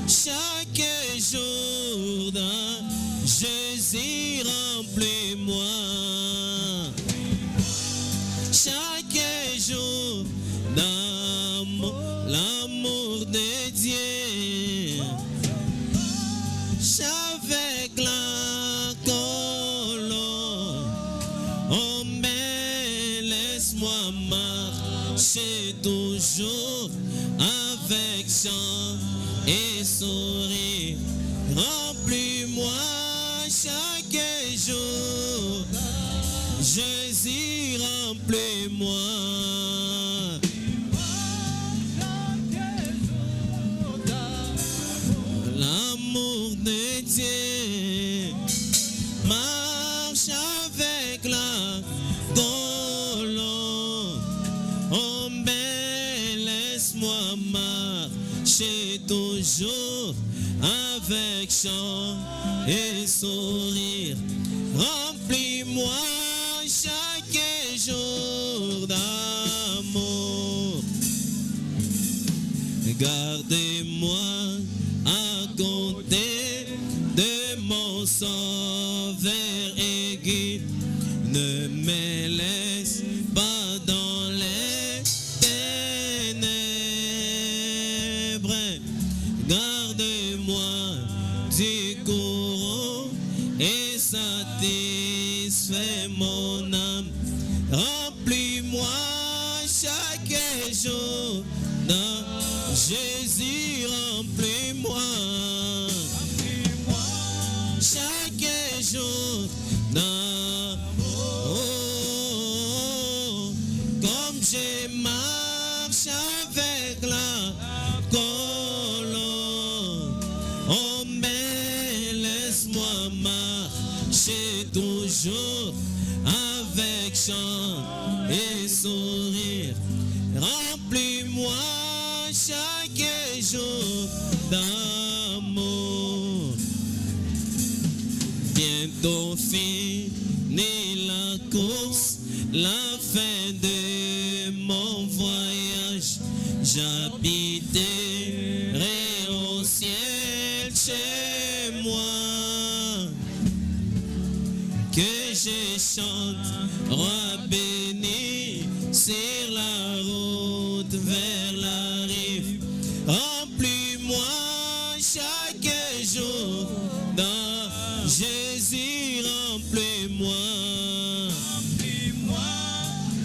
chaque jour d'un Jésus remplis-moi. Chaque jour d'amour, l'amour de Dieu. Avec la colonne, oh mais laisse-moi marcher toujours avec chant et sourire. Remplis-moi chaque jour, Jésus, remplis-moi. L'amour de Dieu marche avec la colonne. Oh mais laisse-moi marcher toujours avec chant et sourire. Remplis-moi chaque jour d'amour. Gardez-moi à compter de mon sauveur et guide. Ne me laisse pas dans les ténèbres. Garde-moi du courroux et satisfais mon âme. Remplis-moi chaque jour dans Jésus, remplis-moi. Chaque jour d'amour, comme je marche avec la colonne. Oh mais laisse-moi marcher toujours avec chant et sourire. Remplis-moi chaque jour d'amour. Bientôt fini la course, la fin de mon voyage. J'habiterai au ciel chez moi. Que je chante, roi béni, sur la route vers la rive. Remplis-moi chaque jour dans Jésus, remplis-moi. Remplis-moi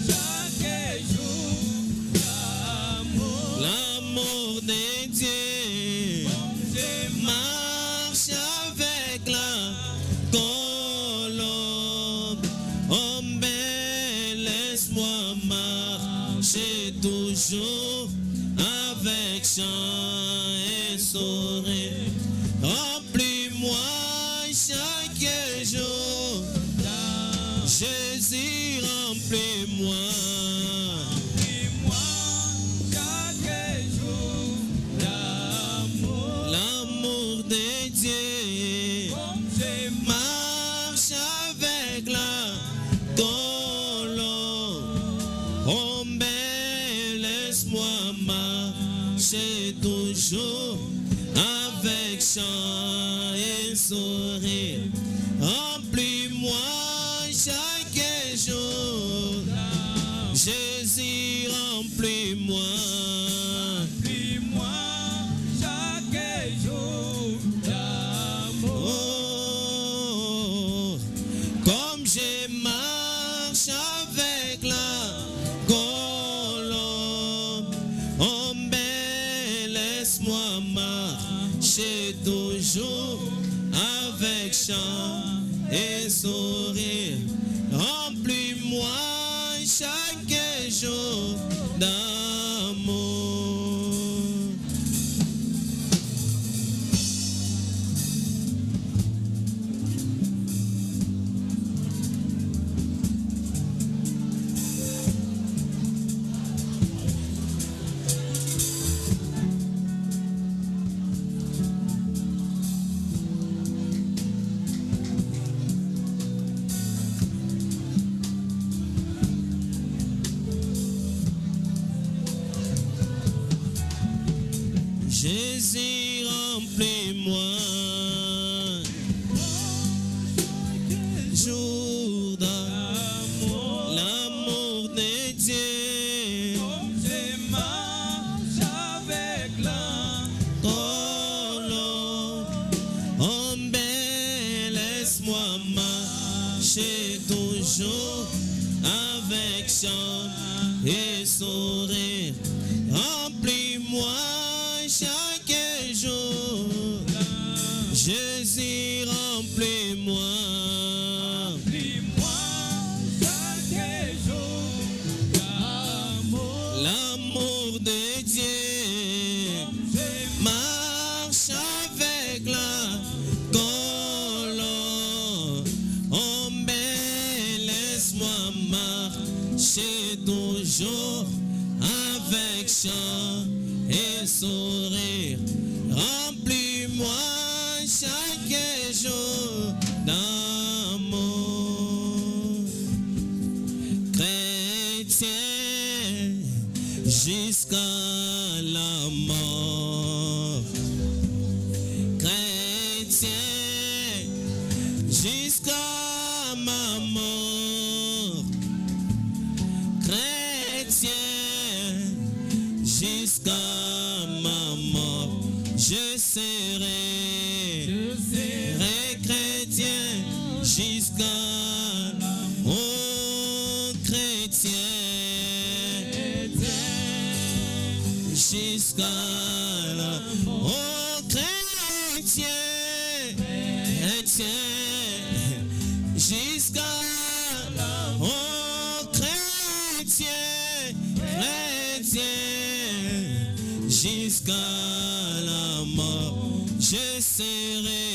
chaque jour d'amour. L'amour de Dieu marche avec la colombe. Oh mais laisse-moi marcher toujours avec chant et sourire. Remplis-moi chaque jour, Jésus, remplis-moi. Remplis-moi chaque jour d'amour. L'amour de Dieu marche avec la colonne. Oh mais laisse-moi marcher toujours avec chant et sourire. Remplis-moi chaque jour, Jésus, remplis-moi. Remplis-moi chaque jour d'amour. Comme je marche avec la colombe, oh mais laisse-moi marcher toujours avec chant et sourire. Remplis-moi chaque jour d'amour. laisse-moi marcher toujours avec chant et sourire. Remplis-moi chaque jour. Jésus, remplis-moi. L'amour de Dieu marche avec la colonne. Oh, mais laisse-moi marcher toujours avec chant et sourire. Remplis-moi chaque jour d'amour. Chrétien jusqu'à la mort. Chrétien jusqu'à ma mort. Chrétien jusqu'à ma mort. Je serai chrétien jusqu'à oh chrétien jusqu'à la oh chrétien jusqu'à oh chrétien jusqu'à la mort. Je serai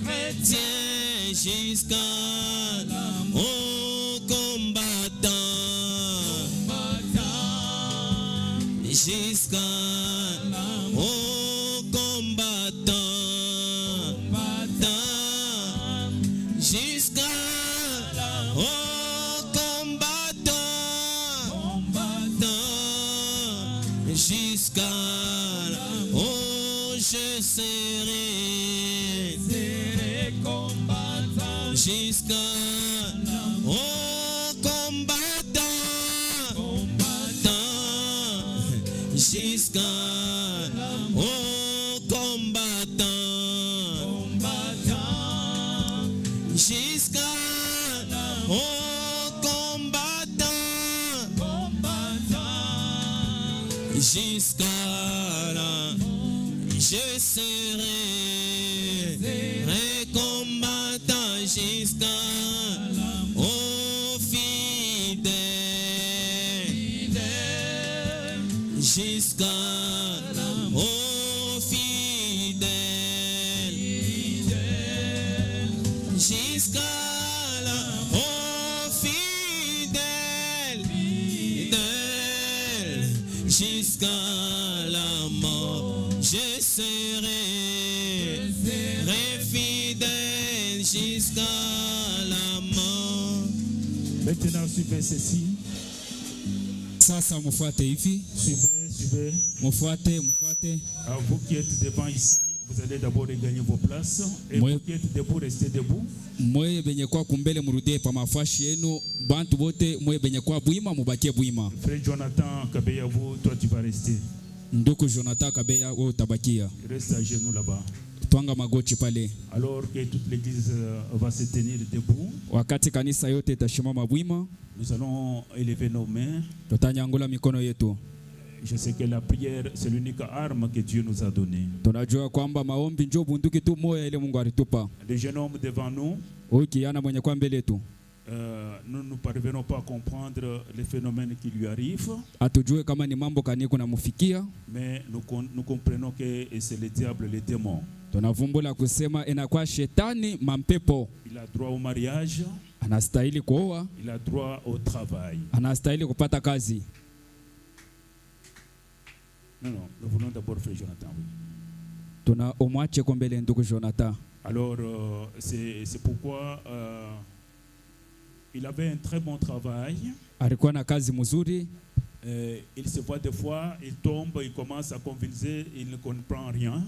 chrétien jusqu'à au combattant. Jusqu'à au combattant. Jusqu'à au combattant. Jusqu'à oh je serai combattant. Jusqu'à au combattant. Jusqu'à au combattant. Jusqu'à au combattant. Jusqu'à là je serai combattant. Jusqu'à au fidèle. Jusqu'à au fidèle. Jusqu'à là au fidèle. Jusqu'à la mort. Je serai fidèle jusqu'à la mort. Maintenant, suivez ceci. Sasa mfuate hivi, Suivez. mfuate. Alors, vous qui êtes devant ici, vous allez d'abord regagner vos places. Et Moi- vous qui êtes debout, restez debout. Mwe benye kwa kumbele murudie pa mafashi yenu, bantu bote mwe benye kwa bwima mubakie bwima. Frère Jonathan Kabeya, vous, toi tu vas rester. Nduku Jonathan Kabeya, wewe utabakia. Reste à genoux là-bas. Twanga magoti pale. Alors que toute l'église va se tenir debout, Wakati kanisa yote itashimama bwima, nous allons élever nos mains. tutanyangula mikono yetu. Je sais que la prière, c'est l'unique arme que Dieu nous a donnée. Tunajua kwamba maombi ndio bunduki tu moya ile Mungu alitupa. Le jeune homme devant nous, Huyu kijana mwenye kwa mbele yetu, nous ne parvenons pas à comprendre les phénomènes qui lui arrivent, atujue kama ni mambo kani kuna mufikia. mais nous comprenons que c'est le diable, le démon. Tunavumbula kusema inakuwa shetani mampepo. Il a droit au mariage, Anastahili kuoa, il a droit au travail. anastahili kupata kazi. Non, nous voulons d'abord faire Jonathan. Oui. Tuna umwache kwa mbele ndugu Jonathan. Alors, c'est pourquoi il avait un très bon travail. Alikuwa na kazi mzuri. Il se voit des fois, il tombe, il commence à convulser, il ne comprend rien.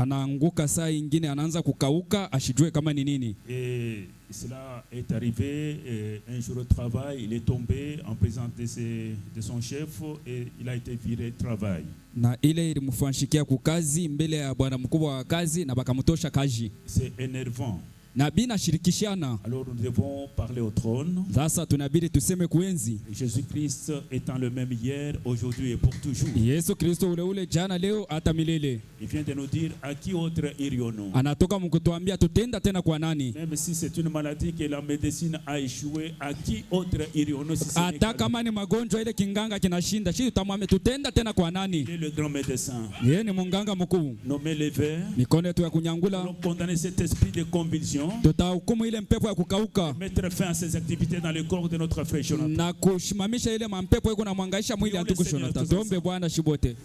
anaanguka, saa ingine anaanza kukauka, ashijue kama ni nini. Et cela est arrivé un jour au travail, il est tombé en présence de son chef et il a été viré de travail. Na ile ilimfanishikia kukazi mbele ya bwana mkubwa wa kazi na bakamtosha kazi. C'est énervant. Na bina shirikishana. Alors nous devons parler au trône. Sasa tunabidi tuseme kuenzi. Jésus-Christ étant le même hier, aujourd'hui et pour toujours. Yesu Kristo ule jana leo hata milele. Il vient de nous dire à qui autre irions-nous. Anatoka mkutuambia tutenda tena kwa nani? Même si c'est une maladie que la médecine a échoué, à qui autre irions-nous si c'est hata kama ni magonjwa ile kinganga kinashinda, shi tutamwambia tutenda tena kwa nani? Il est le grand médecin. Yeye ni munganga mkuu. Nommé les verts. Mikono yetu ya kunyangula. Nous condamner cet esprit de convulsion. Tutahukumu ile mpepo ya kukauka. Mettre fin à ces activités dans le corps de notre frère Jonathan. Na kushimamisha ile mampepo iko na mwangaisha mwili antuku Jonathan. Tuombe Bwana shibote.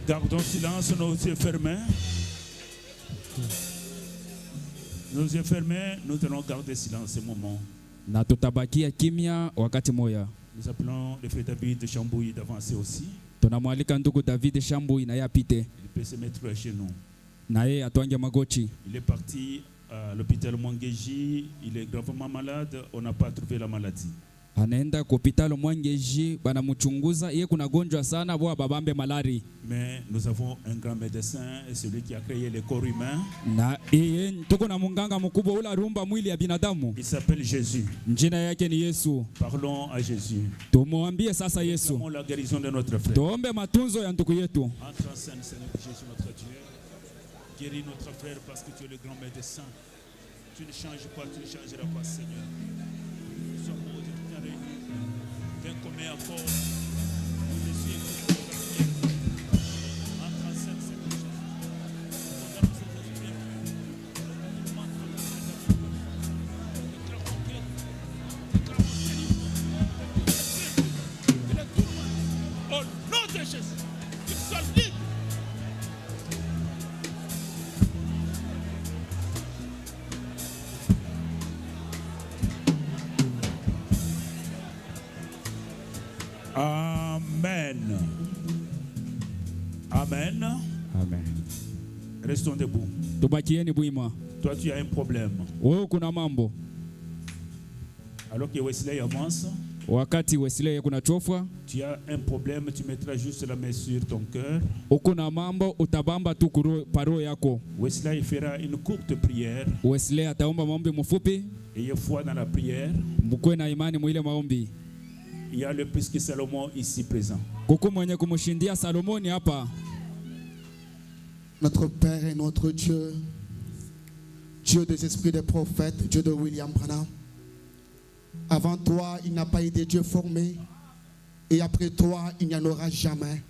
Gardons silence, nos yeux fermés. Nos yeux fermés, nous allons garder silence ce moment. Na tutabakia kimya wakati moya. Nous appelons le frère David de Chambouille d'avancer aussi. Tunamwalika ndugu David Chambouille na yapite. Il peut se mettre chez nous. Na yeye atwange magoti. Il est parti à l'hôpital Mwangeji, il est gravement malade, on n'a pas trouvé la maladie. Anaenda kwa hospitali Mwangeji, banamchunguza yeye kuna gonjwa sana bwa babambe malari. Mais nous avons un grand médecin, celui qui a créé le corps humain. Na yeye tuko na munganga mkubwa ula rumba mwili ya binadamu. Il s'appelle Jésus. Jina yake ni Yesu. Parlons à Jésus. Tumwambie sasa Yesu. Nous la guérison de notre frère. Tuombe matunzo ya ndugu yetu. Entre en scène, Seigneur Jésus notre Dieu. Guéris notre frère parce que tu es le grand médecin. Tu ne changes pas, tu ne changeras pas, Seigneur. Nous sommes aujourd'hui réunis. Viens comme un accord. Nous te suivons pour la prière. Entre en scène, Seigneur Jésus. Condamne cet esprit. Nous demandons de la guérison. Déclarons guérison. Il est tout le monde. Au nom de Jésus. Il soit libre. Amen. Amen. Amen. Restons debout. Tubakieni bwima. Toi, tu as un problème. Wewe kuna mambo. Alors que Wesley avance, Wakati Wesley kuna chofwa, tu as un problème, tu mettras juste la main sur ton cœur. ukuna mambo utabamba tu paro yako. Wesley fera une courte prière. Wesley ataomba maombi mfupi, Ayez foi dans la prière. mkwe na imani mwile maombi. Il y a le plus que Salomon ici présent. Kuku mwenye kumshindia Salomoni hapa. Notre Père et notre Dieu, Dieu des esprits des prophètes, Dieu de William Branham. Avant toi, il n'a pas eu de Dieu formé. Et après toi, il n'y en aura jamais.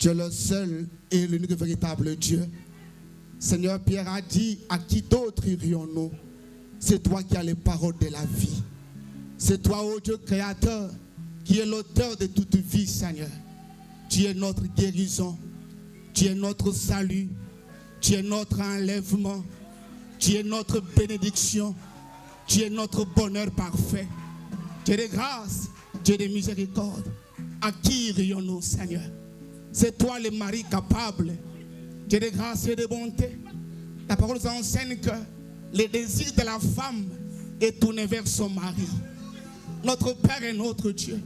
Tu es le seul et l'unique véritable Dieu. Seigneur, Pierre a dit, à qui d'autre irions-nous? C'est toi qui as les paroles de la vie. C'est toi, ô Dieu créateur, qui est l'auteur de toute vie, Seigneur. Tu es notre guérison. Tu es notre salut. Tu es notre enlèvement. Tu es notre bénédiction. Tu es notre bonheur parfait. Dieu de grâce, Dieu de miséricorde. À qui irions-nous, Seigneur? C'est toi le mari capable. Dieu de grâce et de bonté. Ta parole nous enseigne que le désir de la femme est tourné vers son mari. Notre Père est notre Dieu.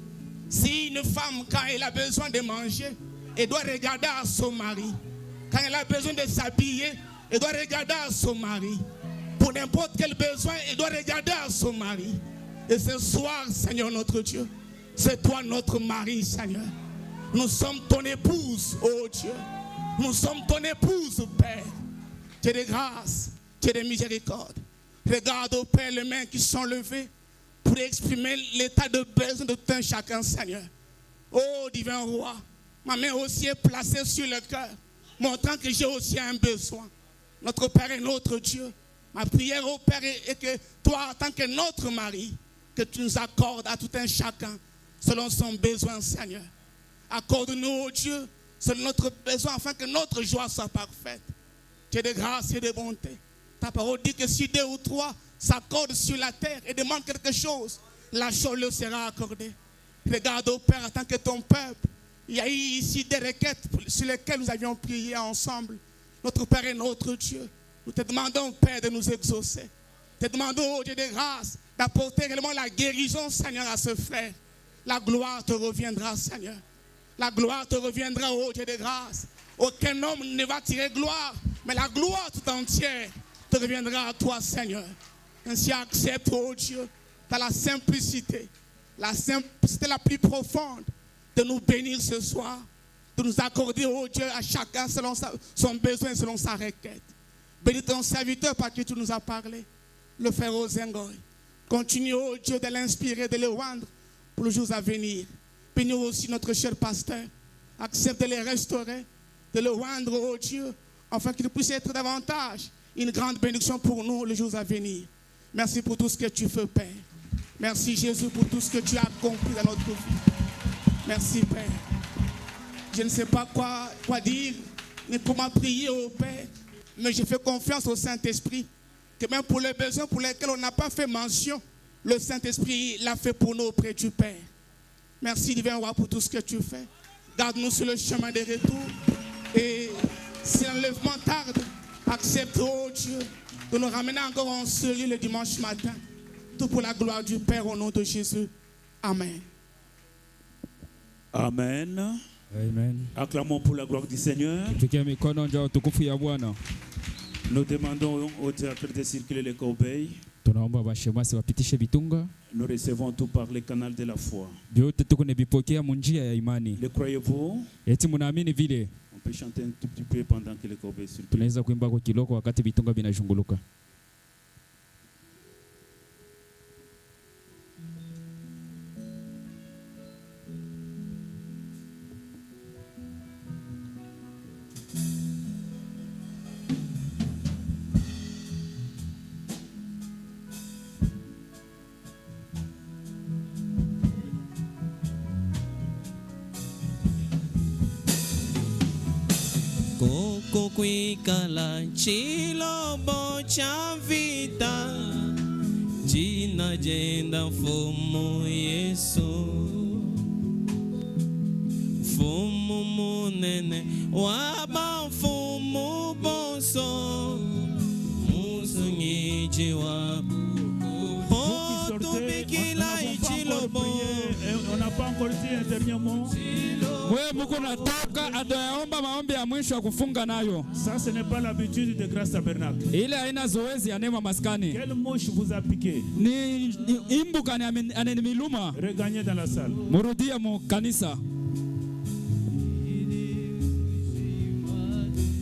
Si une femme, quand elle a besoin de manger, elle doit regarder à son mari. Quand elle a besoin de s'habiller, elle doit regarder à son mari. Pour n'importe quel besoin, elle doit regarder à son mari. Et ce soir, Seigneur notre Dieu, c'est toi notre mari, Seigneur. Nous sommes ton épouse, oh Dieu. Nous sommes ton épouse, Père. Dieu de grâce, Dieu de miséricorde. Regarde, oh Père, les mains qui sont levées pour exprimer l'état de besoin de tout un chacun, Seigneur. Oh divin roi, ma main aussi est placée sur le cœur, montrant que j'ai aussi un besoin. Notre Père est notre Dieu. Ma prière au Père est que toi, en tant que notre mari, que tu nous accordes à tout un chacun selon son besoin, Seigneur. Accorde-nous, oh Dieu, selon notre besoin, afin que notre joie soit parfaite. Dieu de grâce et de bonté. Ta parole dit que si 2 ou 3 s'accordent sur la terre et demandent quelque chose, la chose leur sera accordée. Regarde, oh Père, en tant que ton peuple, il y a eu ici des requêtes sur lesquelles nous avions prié ensemble. Notre Père est notre Dieu. Nous te demandons, Père, de nous exaucer. Te demandons, oh Dieu de grâce, d'apporter réellement la guérison, Seigneur, à ce frère. La gloire te reviendra, Seigneur. La gloire te reviendra, oh Dieu de grâce. Aucun homme ne va tirer gloire, mais la gloire tout entière te reviendra à toi, Seigneur. Ainsi accepte, oh Dieu, dans la simplicité la plus profonde, de nous bénir ce soir, de nous accorder, oh Dieu, à chacun selon son besoin, selon sa requête. Bénis ton serviteur par qui tu nous as parlé, le frère Ozengoy. Continue, oh Dieu, de l'inspirer, de le rendre pour les jours à venir. Bénis aussi notre cher pasteur. Accepte de les restaurer, de le rendre, oh Dieu, afin qu'il puisse être davantage une grande bénédiction pour nous les jours à venir. Merci pour tout ce que tu fais, Père. Merci, Jésus, pour tout ce que tu as accompli dans notre vie. Merci, Père. Je ne sais pas quoi dire, ni comment prier au Père, mais je fais confiance au Saint-Esprit, que même pour les besoins pour lesquels on n'a pas fait mention, le Saint-Esprit l'a fait pour nous auprès du Père. Merci, divin roi, pour tout ce que tu fais. Garde-nous sur le chemin des retours. Et si l'enlèvement tarde, accepte, oh Dieu, de nous ramener encore en ce lieu le dimanche matin. Tout pour la gloire du Père au nom de Jésus. Amen. Amen. Amen. Acclamons pour la gloire du Seigneur. Nous demandons au théâtre de circuler les corbeilles. Nous recevons tout par le canal de la foi. Le croyez-vous? On peut chanter un tout petit peu pendant que les corbeilles circulent. Koko kwikala chilobo cha vita Jina jenda fumu Yesu Fumu munene waba fumu bonso Musungiji wa Tubikila ichilobo. On n'a pas encore dit un dernier mot. Ça, ce n'est pas l'habitude de Grâce Tabernacle. Quelle mouche vous a piqué? Regagnez dans la salle.